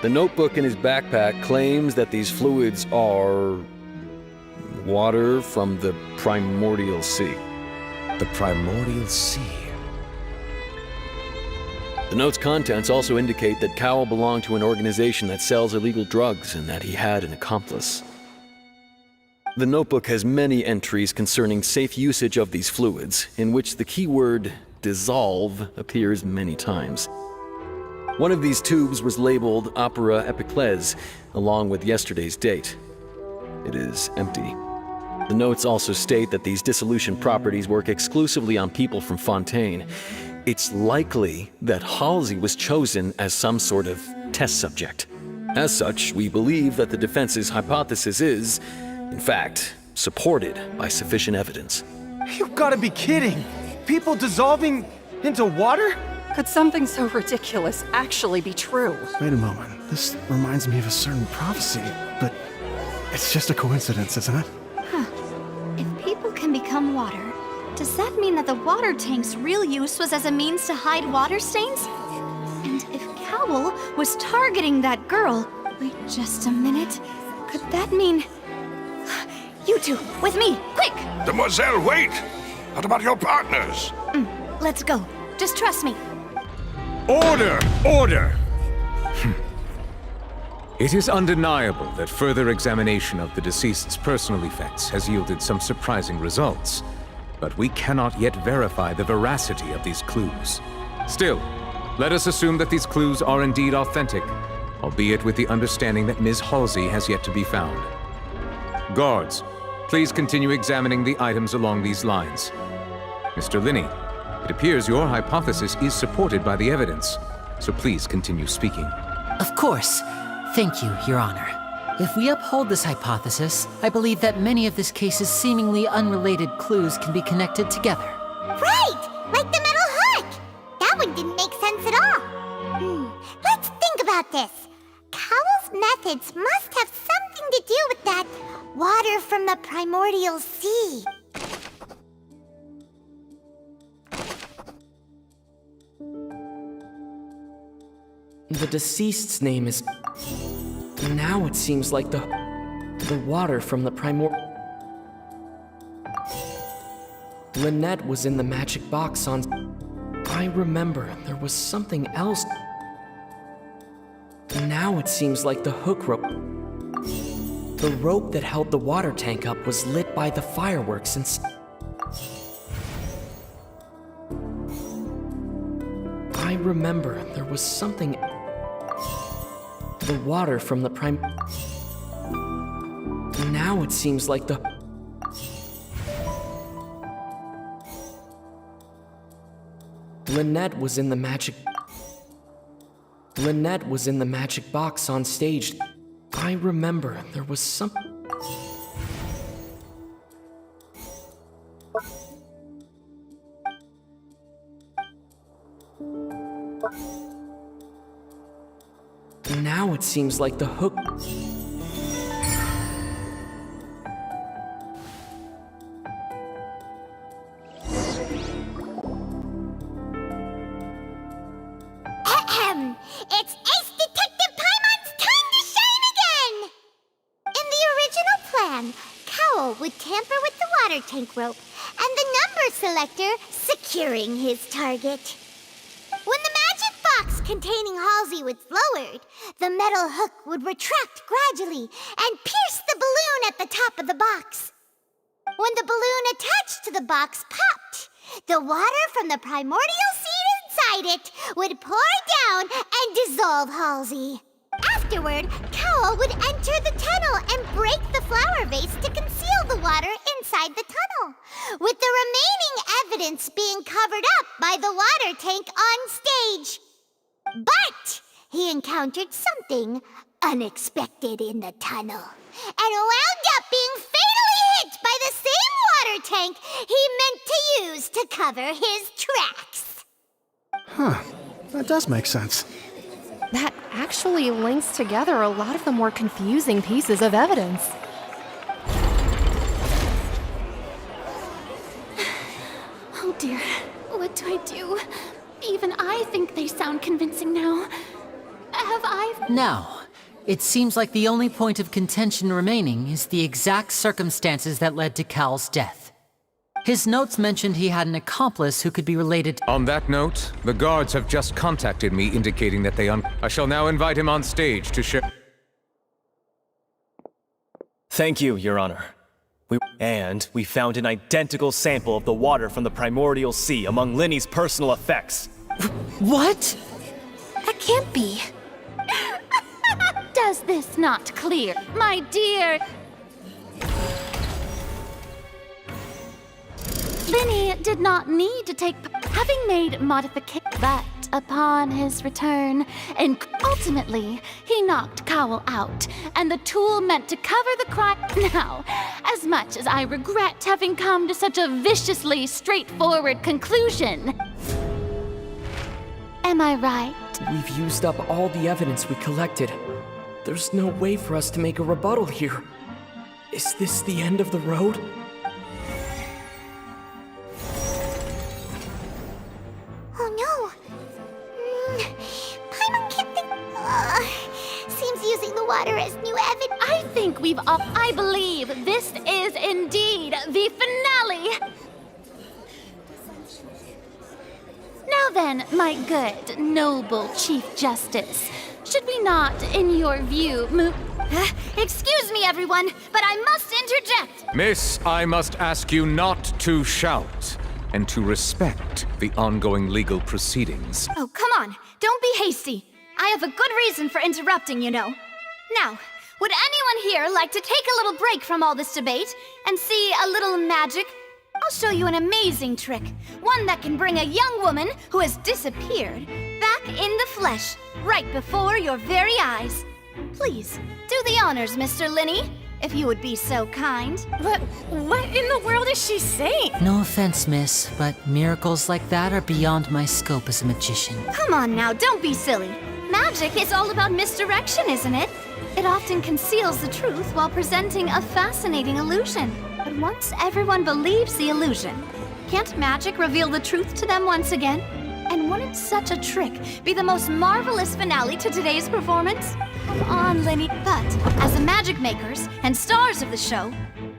[SPEAKER 14] The notebook in his backpack claims that these fluids are water from the primordial sea.
[SPEAKER 9] The primordial sea?
[SPEAKER 14] The note's contents also indicate that Cowl belonged to an organization that sells illegal drugs and that he had an accomplice. The notebook has many entries concerning safe usage of these fluids, in which the keyword dissolve appears many times. One of these tubes was labeled Opera Epiclese, along with yesterday's date. It is empty. The notes also state that these dissolution properties work exclusively on people from Fontaine. It's likely that Halsey was chosen as some sort of test subject. As such, we believe that the defense's hypothesis is, in fact, supported by sufficient evidence.
[SPEAKER 15] You've got to be kidding! People dissolving into water?
[SPEAKER 12] Could something so ridiculous actually be true?
[SPEAKER 4] Wait a moment. This reminds me of a certain prophecy, but it's just a coincidence, isn't it?
[SPEAKER 1] Huh. If people can become water, does that mean that the water tank's real use was as a means to hide water stains? And if Cowl was targeting that girl... Wait just a minute. Could that mean... You two, with me, quick!
[SPEAKER 3] Demoiselle, wait! What about your partners?
[SPEAKER 1] Let's go. Just trust me.
[SPEAKER 9] Order! Order! It is undeniable that further examination of the deceased's personal effects has yielded some surprising results, but we cannot yet verify the veracity of these clues. Still, let us assume that these clues are indeed authentic, albeit with the understanding that Ms. Halsey has yet to be found. Guards, please continue examining the items along these lines. Mr. Lyney, it appears your hypothesis is supported by the evidence, so please continue speaking.
[SPEAKER 7] Of course. Thank you, Your Honor. If we uphold this hypothesis, I believe that many of this case's seemingly unrelated clues can be connected together.
[SPEAKER 2] Right! Like the metal hook! That one didn't make sense at all. Let's think about this. Cowl's methods must have something to do with that water from the primordial sea.
[SPEAKER 13] The deceased's name is... Now it seems like the water from the Lynette was in the magic box on... I remember there was something else. Now it seems like the hook rope... The rope that held the water tank up was lit by the fireworks and... I remember there was something... The water from the Now it seems like the... Lynette was in the magic... Lynette was in the magic box on stage. I remember there was some... Now it seems like the hook...
[SPEAKER 2] It's Ace Detective Paimon's time to shine again! In the original plan, Cowl would tamper with the water tank rope and the number selector securing his target. When the magic box containing Halsey was lowered, the metal hook would retract gradually and pierce the balloon at the top of the box. When the balloon attached to the box popped, the water from the primordial seed inside it would pour down and dissolve Halsey. Afterward, Cowl would enter the tunnel and break the flower vase to conceal the water inside the tunnel, with the remaining evidence being covered up by the water tank on stage. But he encountered something unexpected in the tunnel, and wound up being fatally hit by the same water tank he meant to use to cover his tracks.
[SPEAKER 4] Huh. That does make sense.
[SPEAKER 10] That actually links together a lot of the more confusing pieces of evidence.
[SPEAKER 1] Oh dear, what do I do? Even I think they sound convincing now. Have I...
[SPEAKER 7] Now, it seems like the only point of contention remaining is the exact circumstances that led to Cal's death. His notes mentioned he had an accomplice who could be related.
[SPEAKER 9] On that note, the guards have just contacted me indicating that I shall now invite him on stage to share.
[SPEAKER 11] Thank you, Your Honor. We found an identical sample of the water from the primordial sea among Lyney's personal effects.
[SPEAKER 7] What?
[SPEAKER 1] That can't be. Does this not clear, my dear... Lyney did not need to take... having made modifications, but upon his return, and ultimately, he knocked Cowl out, and the tool meant to cover the crime. Now, as much as I regret having come to such a viciously straightforward conclusion, am I right?
[SPEAKER 13] We've used up all the evidence we collected. There's no way for us to make a rebuttal here. Is this the end of the road?
[SPEAKER 2] Oh no! Paimon can't think... seems using the water as new evidence.
[SPEAKER 1] I think we've all... I believe this is indeed the finale! Now then, my good, noble Chief Justice, should we not, in your view, move... excuse me, everyone, but I must interject!
[SPEAKER 9] Miss, I must ask you not to shout, and to respect the ongoing legal proceedings.
[SPEAKER 1] Oh, come on, don't be hasty. I have a good reason for interrupting, you know. Now, would anyone here like to take a little break from all this debate and see a little magic? I'll show you an amazing trick, one that can bring a young woman who has disappeared back in the flesh, right before your very eyes. Please, do the honors, Mr. Lyney, if you would be so kind.
[SPEAKER 10] What in the world is she saying?
[SPEAKER 7] No offense, miss, but miracles like that are beyond my scope as a magician.
[SPEAKER 1] Come on now, don't be silly. Magic is all about misdirection, isn't it? It often conceals the truth while presenting a fascinating illusion. But once everyone believes the illusion, can't magic reveal the truth to them once again? And wouldn't such a trick be the most marvelous finale to today's performance? Come on, Lyney. But as the magic makers and stars of the show,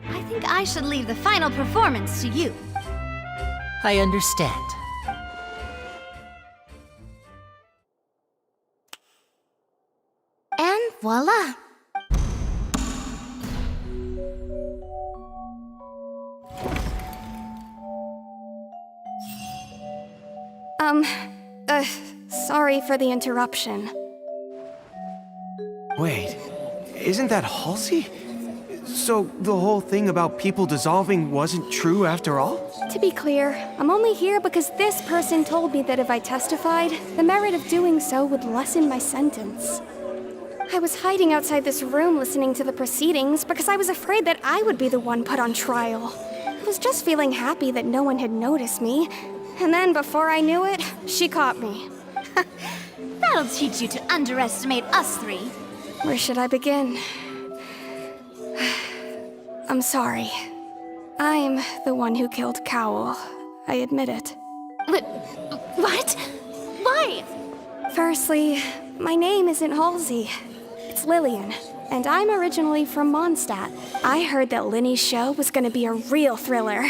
[SPEAKER 1] I think I should leave the final performance to you.
[SPEAKER 7] I understand.
[SPEAKER 1] And voila!
[SPEAKER 10] Sorry for the interruption.
[SPEAKER 15] Wait, isn't that Halsey? So the whole thing about people dissolving wasn't true after all?
[SPEAKER 10] To be clear, I'm only here because this person told me that if I testified, the merit of doing so would lessen my sentence. I was hiding outside this room listening to the proceedings because I was afraid that I would be the one put on trial. I was just feeling happy that no one had noticed me, and then before I knew it, she caught me.
[SPEAKER 1] That'll teach you to underestimate us three.
[SPEAKER 10] Where should I begin? I'm sorry. I'm the one who killed Cowl. I admit it.
[SPEAKER 1] What? Why?
[SPEAKER 10] Firstly, my name isn't Halsey. It's Lillian, and I'm originally from Mondstadt. I heard that Lyney's show was gonna be a real thriller,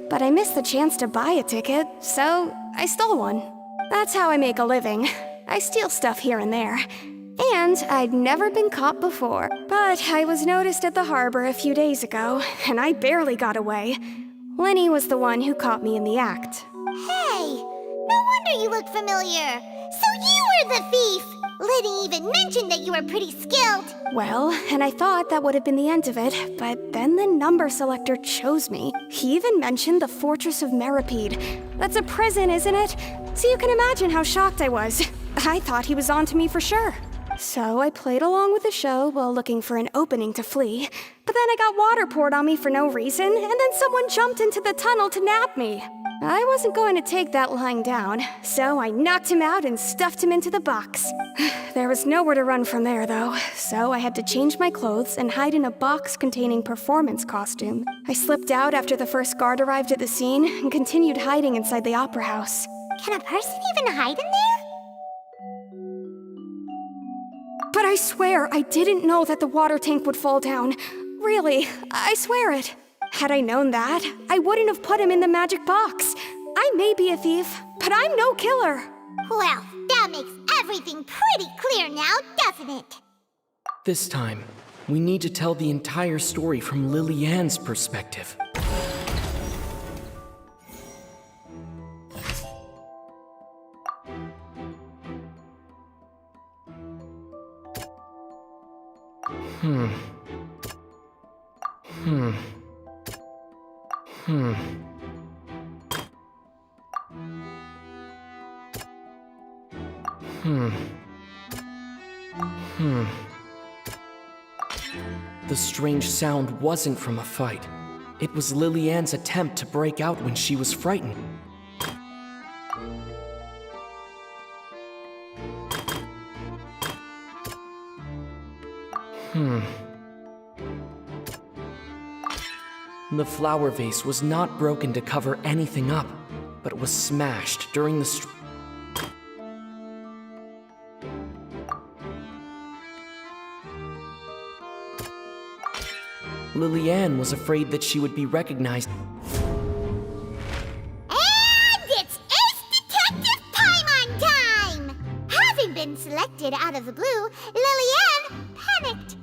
[SPEAKER 10] but I missed the chance to buy a ticket, so I stole one. That's how I make a living. I steal stuff here and there. And I'd never been caught before. But I was noticed at the harbor a few days ago, and I barely got away. Lyney was the one who caught me in the act.
[SPEAKER 2] No wonder you look familiar. So you were the thief! Lyney even mentioned that you were pretty skilled.
[SPEAKER 10] Well, and I thought that would have been the end of it, but then the number selector chose me. He even mentioned the Fortress of Meripede. That's a prison, isn't it? So you can imagine how shocked I was. I thought he was on to me for sure. So I played along with the show while looking for an opening to flee. But then I got water poured on me for no reason, and then someone jumped into the tunnel to nab me. I wasn't going to take that lying down, so I knocked him out and stuffed him into the box. There was nowhere to run from there, though, so I had to change my clothes and hide in a box containing performance costume. I slipped out after the first guard arrived at the scene and continued hiding inside the opera house.
[SPEAKER 2] Can a person even hide in there?
[SPEAKER 10] But I swear I didn't know that the water tank would fall down. Really, I swear it. Had I known that, I wouldn't have put him in the magic box. I may be a thief, but I'm no killer.
[SPEAKER 2] Well, that makes everything pretty clear now, doesn't it?
[SPEAKER 13] This time, we need to tell the entire story from Lily-Ann's perspective. The strange sound wasn't from a fight. It was Lily-Ann's attempt to break out when she was frightened. The flower vase was not broken to cover anything up, but was smashed during the Lily-Ann was afraid that she would be recognized.
[SPEAKER 2] And it's Ace Detective Paimon time! Having been selected out of the blue, Lily-Ann panicked.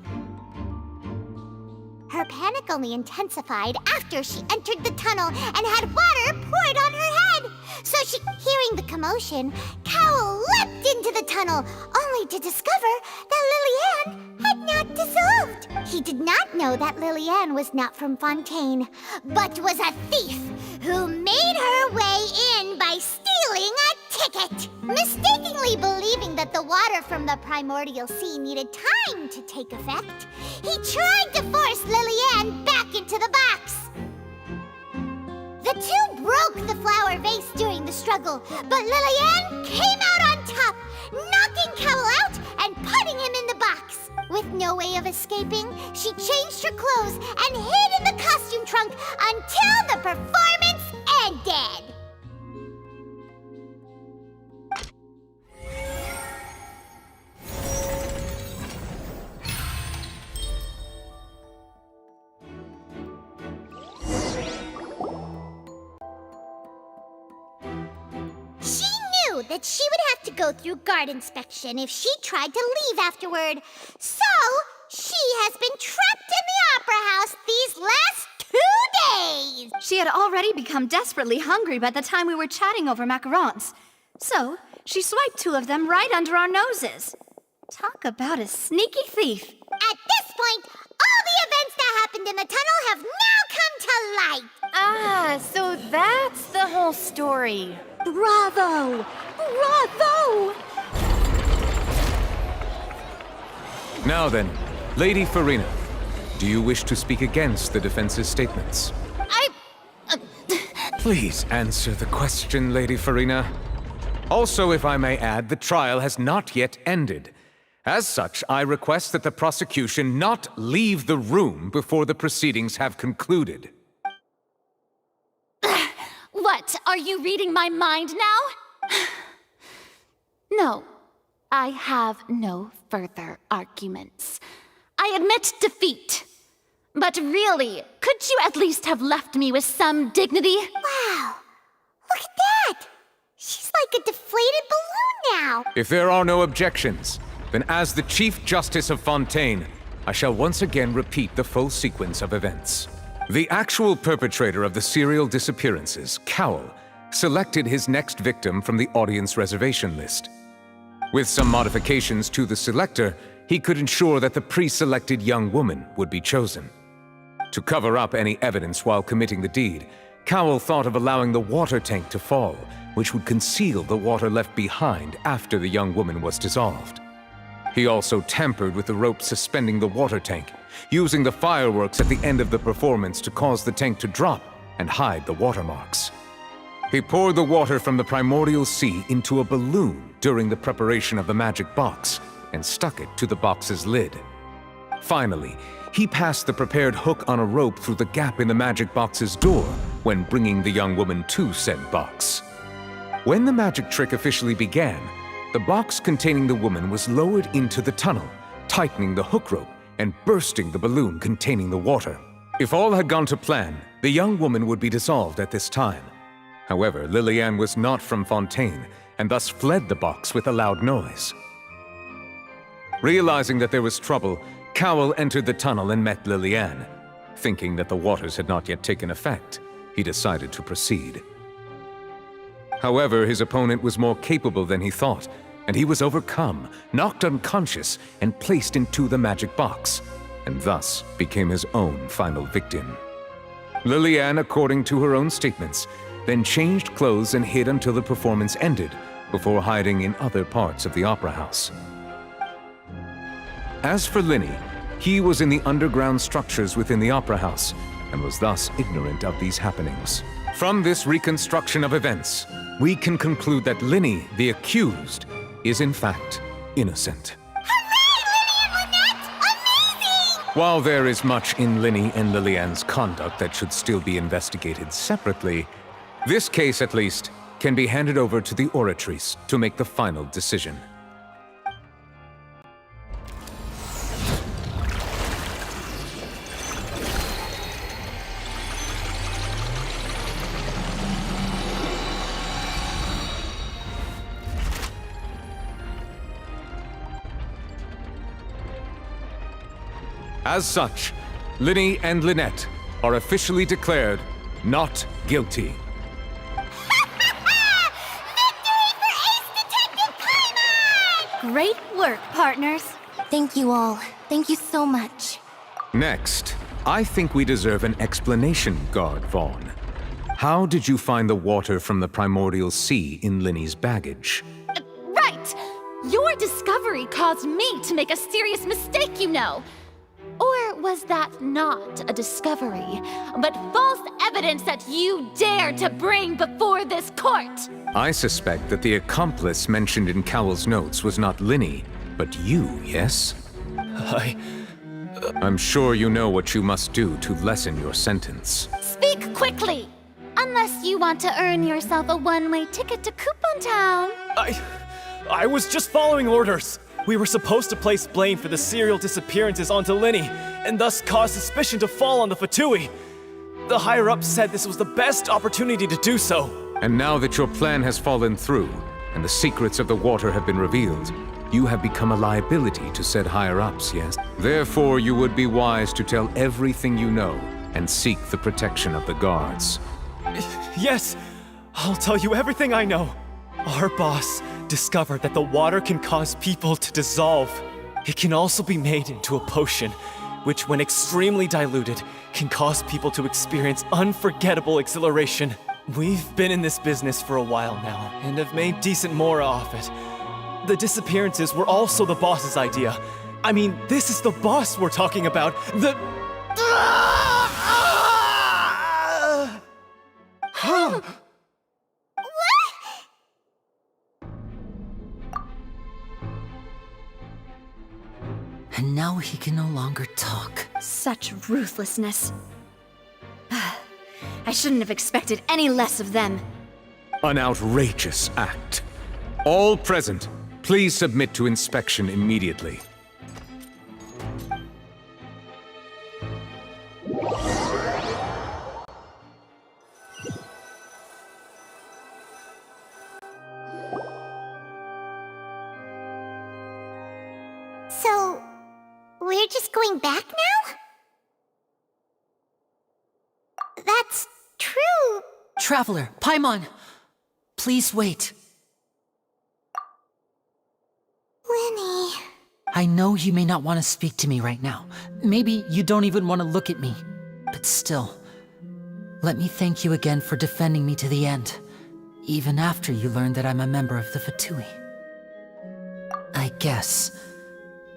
[SPEAKER 2] Her panic only intensified after she entered the tunnel and had water poured on her head. So hearing the commotion, Cowl leapt into the tunnel, only to discover that Lily-Ann had not dissolved. He did not know that Lily-Ann was not from Fontaine, but was a thief who made her way in by stealing a ticket. Mistakenly believing that the water from the primordial sea needed time to take effect, he tried to force Lily-Ann back into the box. The two broke the flower vase during the struggle, but Lily-Ann came out on top, knocking Cowl out and putting him in the box. With no way of escaping, she changed her clothes and hid in the costume trunk until the performance ended. That she would have to go through guard inspection if she tried to leave afterward. So, she has been trapped in the Opera House these last 2 days!
[SPEAKER 1] She had already become desperately hungry by the time we were chatting over macarons. So, she swiped 2 of them right under our noses. Talk about a sneaky thief.
[SPEAKER 2] At this point, all the events that happened in the tunnel have now come to light.
[SPEAKER 5] Ah, so that's the whole story.
[SPEAKER 10] Bravo! Bravo!
[SPEAKER 9] Now then, Lady Furina, do you wish to speak against the defense's statements? Please answer the question, Lady Furina. Also, if I may add, the trial has not yet ended. As such, I request that the prosecution not leave the room before the proceedings have concluded.
[SPEAKER 1] What, are you reading my mind now? No, I have no further arguments. I admit defeat. But really, could you at least have left me with some dignity?
[SPEAKER 2] Wow, look at that! She's like a deflated balloon now.
[SPEAKER 9] If there are no objections, then as the Chief Justice of Fontaine, I shall once again repeat the full sequence of events. The actual perpetrator of the serial disappearances, Cowl, selected his next victim from the audience reservation list. With some modifications to the selector, he could ensure that the pre-selected young woman would be chosen. To cover up any evidence while committing the deed, Cowell thought of allowing the water tank to fall, which would conceal the water left behind after the young woman was dissolved. He also tampered with the rope suspending the water tank, using the fireworks at the end of the performance to cause the tank to drop and hide the watermarks. He poured the water from the primordial sea into a balloon during the preparation of the magic box and stuck it to the box's lid. Finally, he passed the prepared hook on a rope through the gap in the magic box's door when bringing the young woman to said box. When the magic trick officially began, the box containing the woman was lowered into the tunnel, tightening the hook rope and bursting the balloon containing the water. If all had gone to plan, the young woman would be dissolved at this time. However, Lillian was not from Fontaine, and thus fled the box with a loud noise. Realizing that there was trouble, Cowell entered the tunnel and met Lillian. Thinking that the waters had not yet taken effect, he decided to proceed. However, his opponent was more capable than he thought, and he was overcome, knocked unconscious, and placed into the magic box, and thus became his own final victim. Lillian, according to her own statements, then changed clothes and hid until the performance ended, before hiding in other parts of the opera house. As for Lyney, he was in the underground structures within the opera house, and was thus ignorant of these happenings. From this reconstruction of events, we can conclude that Lyney, the accused, is in fact innocent. While there is much in Lyney and Lillian's conduct that should still be investigated separately, this case, at least, can be handed over to the Oratrice to make the final decision. As such, Lyney and Lynette are officially declared not guilty.
[SPEAKER 1] Great work, partners.
[SPEAKER 8] Thank you all. Thank you so much.
[SPEAKER 9] Next, I think we deserve an explanation, Guard Vaughn. How did you find the water from the primordial sea in Lyney's baggage?
[SPEAKER 1] Right! Your discovery caused me to make a serious mistake, you know. Or was that not a discovery, but false evidence that you dared to bring before this court?
[SPEAKER 9] I suspect that the accomplice mentioned in Cowell's notes was not Lyney, but you, yes? I'm sure you know what you must do to lessen your sentence.
[SPEAKER 1] Speak quickly! Unless you want to earn yourself a one-way ticket to Coupon Town.
[SPEAKER 11] I was just following orders. We were supposed to place blame for the serial disappearances onto Lyney, and thus cause suspicion to fall on the Fatui. The higher-ups said this was the best opportunity to do so.
[SPEAKER 9] And now that your plan has fallen through, and the secrets of the water have been revealed, you have become a liability to said higher-ups, yes? Therefore, you would be wise to tell everything you know, and seek the protection of the guards.
[SPEAKER 11] Yes, I'll tell you everything I know. Our boss discovered that the water can cause people to dissolve. It can also be made into a potion, which when extremely diluted, can cause people to experience unforgettable exhilaration. We've been in this business for a while now, and have made decent mora off it. The disappearances were also the boss's idea. I mean, this is the boss we're talking about.
[SPEAKER 7] And now he can no longer talk.
[SPEAKER 1] Such ruthlessness. I shouldn't have expected any less of them.
[SPEAKER 9] An outrageous act. All present, please submit to inspection immediately.
[SPEAKER 2] So, we're just going back now? That's true.
[SPEAKER 7] Traveler, Paimon! Please wait.
[SPEAKER 2] Lyney.
[SPEAKER 7] I know you may not want to speak to me right now. Maybe you don't even want to look at me. But still, let me thank you again for defending me to the end, even after you learned that I'm a member of the Fatui. I guess.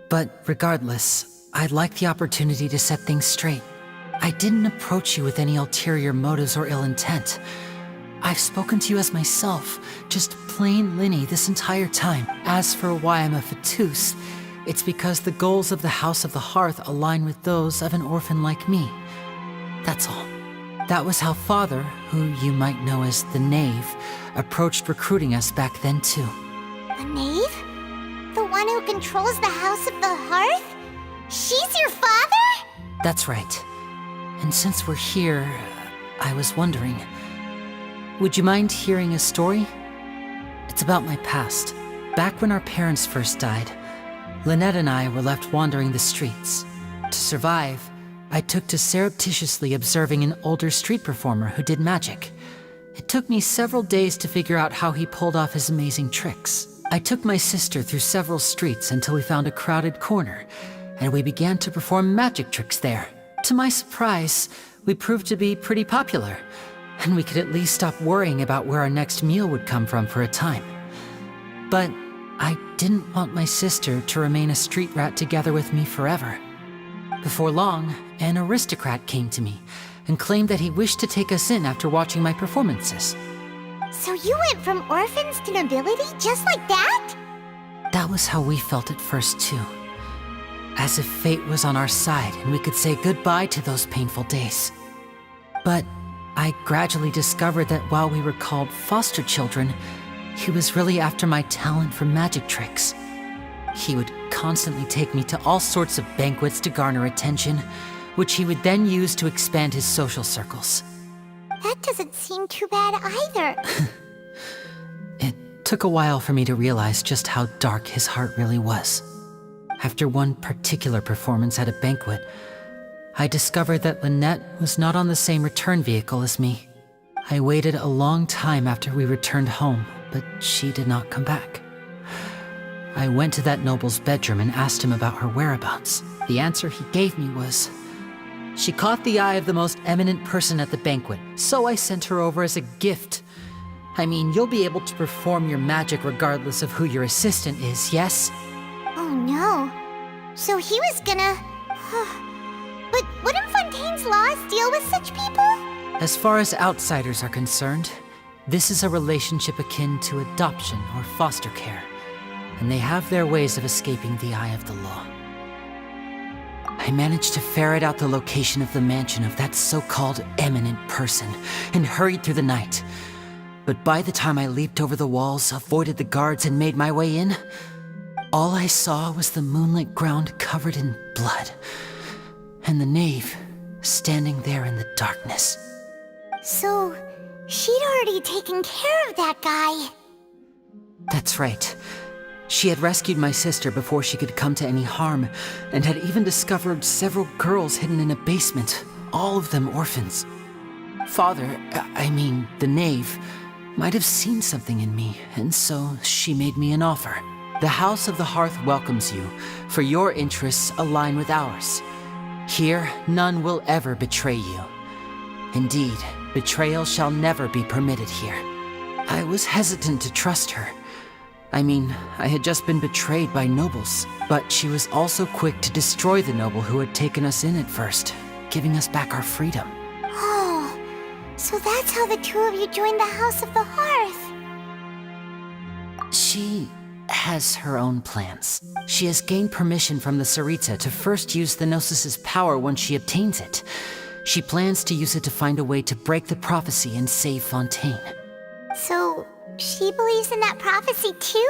[SPEAKER 7] But regardless, I'd like the opportunity to set things straight. I didn't approach you with any ulterior motives or ill intent. I've spoken to you as myself, just plain Lyney this entire time. As for why I'm a Fatus, it's because the goals of the House of the Hearth align with those of an orphan like me. That's all. That was how Father, who you might know as the Knave, approached recruiting us back then too.
[SPEAKER 2] The Knave? The one who controls the House of the Hearth? She's your father?
[SPEAKER 7] That's right. And since we're here, I was wondering, would you mind hearing a story? It's about my past. Back when our parents first died, Lynette and I were left wandering the streets. To survive, I took to surreptitiously observing an older street performer who did magic. It took me several days to figure out how he pulled off his amazing tricks. I took my sister through several streets until we found a crowded corner, and we began to perform magic tricks there. To my surprise, we proved to be pretty popular, and we could at least stop worrying about where our next meal would come from for a time. But I didn't want my sister to remain a street rat together with me forever. Before long, an aristocrat came to me and claimed that he wished to take us in after watching my performances.
[SPEAKER 2] So you went from orphans to nobility just like that?
[SPEAKER 7] That was how we felt at first too. As if fate was on our side and we could say goodbye to those painful days. But I gradually discovered that while we were called foster children, he was really after my talent for magic tricks. He would constantly take me to all sorts of banquets to garner attention, which he would then use to expand his social circles.
[SPEAKER 2] That doesn't seem too bad either.
[SPEAKER 7] It took a while for me to realize just how dark his heart really was. After one particular performance at a banquet, I discovered that Lynette was not on the same return vehicle as me. I waited a long time after we returned home, but she did not come back. I went to that noble's bedroom and asked him about her whereabouts. The answer he gave me was, she caught the eye of the most eminent person at the banquet, so I sent her over as a gift. I mean, you'll be able to perform your magic regardless of who your assistant is, yes?
[SPEAKER 2] Oh no. So he was gonna... But wouldn't Fontaine's laws deal with such people?
[SPEAKER 7] As far as outsiders are concerned, this is a relationship akin to adoption or foster care, and they have their ways of escaping the eye of the law. I managed to ferret out the location of the mansion of that so-called eminent person and hurried through the night. But by the time I leaped over the walls, avoided the guards, and made my way in, all I saw was the moonlit ground covered in blood, and the knave standing there in the darkness.
[SPEAKER 2] So, she'd already taken care of that guy.
[SPEAKER 7] That's right. She had rescued my sister before she could come to any harm, and had even discovered several girls hidden in a basement, all of them orphans. Father, the knave, might have seen something in me, and so she made me an offer. The House of the Hearth welcomes you, for your interests align with ours. Here, none will ever betray you. Indeed, betrayal shall never be permitted here. I was hesitant to trust her. I had just been betrayed by nobles, but she was also quick to destroy the noble who had taken us in at first, giving us back our freedom.
[SPEAKER 2] Oh, so that's how the two of you joined the House of the Hearth.
[SPEAKER 7] She has her own plans. She has gained permission from the Tsaritsa to first use the Gnosis' power once she obtains it. She plans to use it to find a way to break the prophecy and save Fontaine.
[SPEAKER 2] So, she believes in that prophecy too?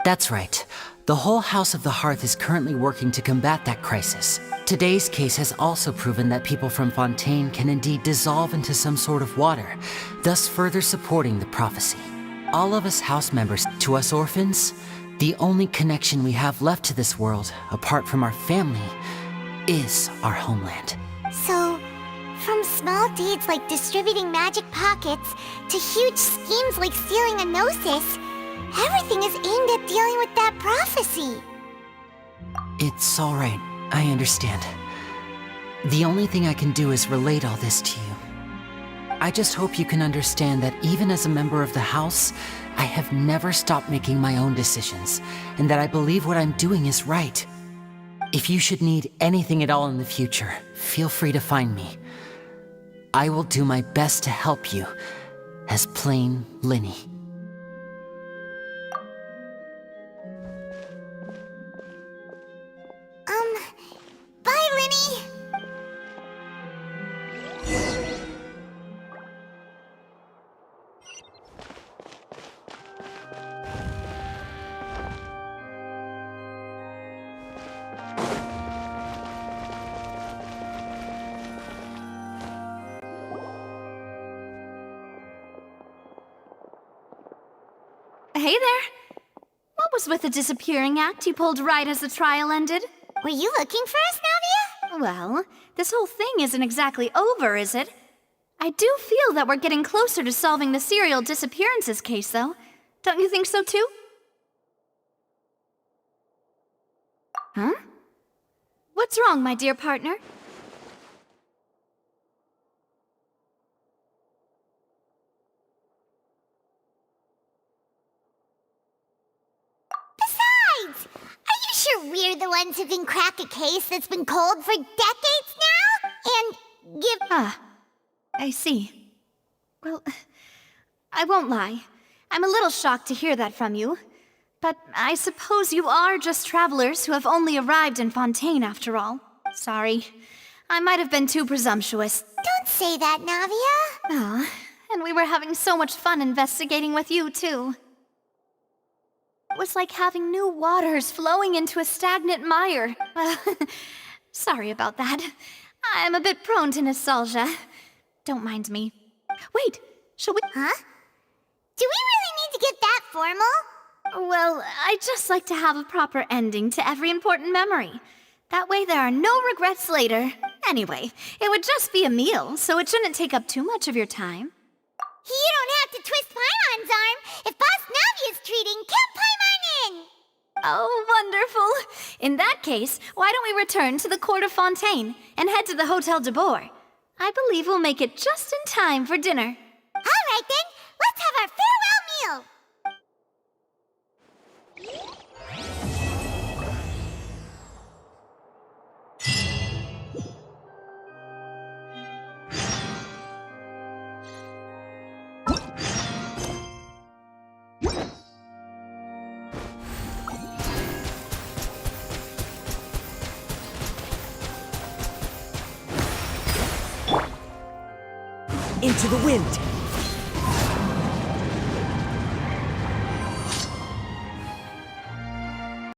[SPEAKER 7] That's right. The whole House of the Hearth is currently working to combat that crisis. Today's case has also proven that people from Fontaine can indeed dissolve into some sort of water, thus further supporting the prophecy. All of us house members, to us orphans, the only connection we have left to this world, apart from our family, is our homeland.
[SPEAKER 2] So, from small deeds like distributing magic pockets to huge schemes like stealing a gnosis, everything is aimed at dealing with that prophecy.
[SPEAKER 7] It's all right. I understand. The only thing I can do is relate all this to you. I just hope you can understand that even as a member of the House, I have never stopped making my own decisions, and that I believe what I'm doing is right. If you should need anything at all in the future, feel free to find me. I will do my best to help you, as plain Lyney.
[SPEAKER 2] Bye, Lyney!
[SPEAKER 1] Hey there. What was with the disappearing act you pulled right as the trial ended?
[SPEAKER 2] Were you looking for us, Navia?
[SPEAKER 1] Well, this whole thing isn't exactly over, is it? I do feel that we're getting closer to solving the serial disappearances case, though. Don't you think so, too? Huh? What's wrong, my dear partner?
[SPEAKER 2] Besides, are you sure we're the ones who can crack a case that's been cold for decades now? And give...
[SPEAKER 1] Ah, I see. Well, I won't lie. I'm a little shocked to hear that from you. But I suppose you are just travelers who have only arrived in Fontaine after all. Sorry. I might have been too presumptuous.
[SPEAKER 2] Don't say that, Navia.
[SPEAKER 1] Ah, and we were having so much fun investigating with you, too. It was like having new waters flowing into a stagnant mire. Sorry about that. I'm a bit prone to nostalgia. Don't mind me. Wait, shall we...
[SPEAKER 2] Huh? Do we really need to get that formal?
[SPEAKER 1] Well, I'd just like to have a proper ending to every important memory. That way there are no regrets later. Anyway, it would just be a meal, so it shouldn't take up too much of your time.
[SPEAKER 2] You don't have to twist Paimon's arm. If Boss Navia's treating, count Paimon in!
[SPEAKER 1] Oh, wonderful. In that case, why don't we return to the court of Fontaine and head to the Hotel de Boer? I believe we'll make it just in time for dinner.
[SPEAKER 2] All right then, let's have our farewell meal!
[SPEAKER 16] Into the wind!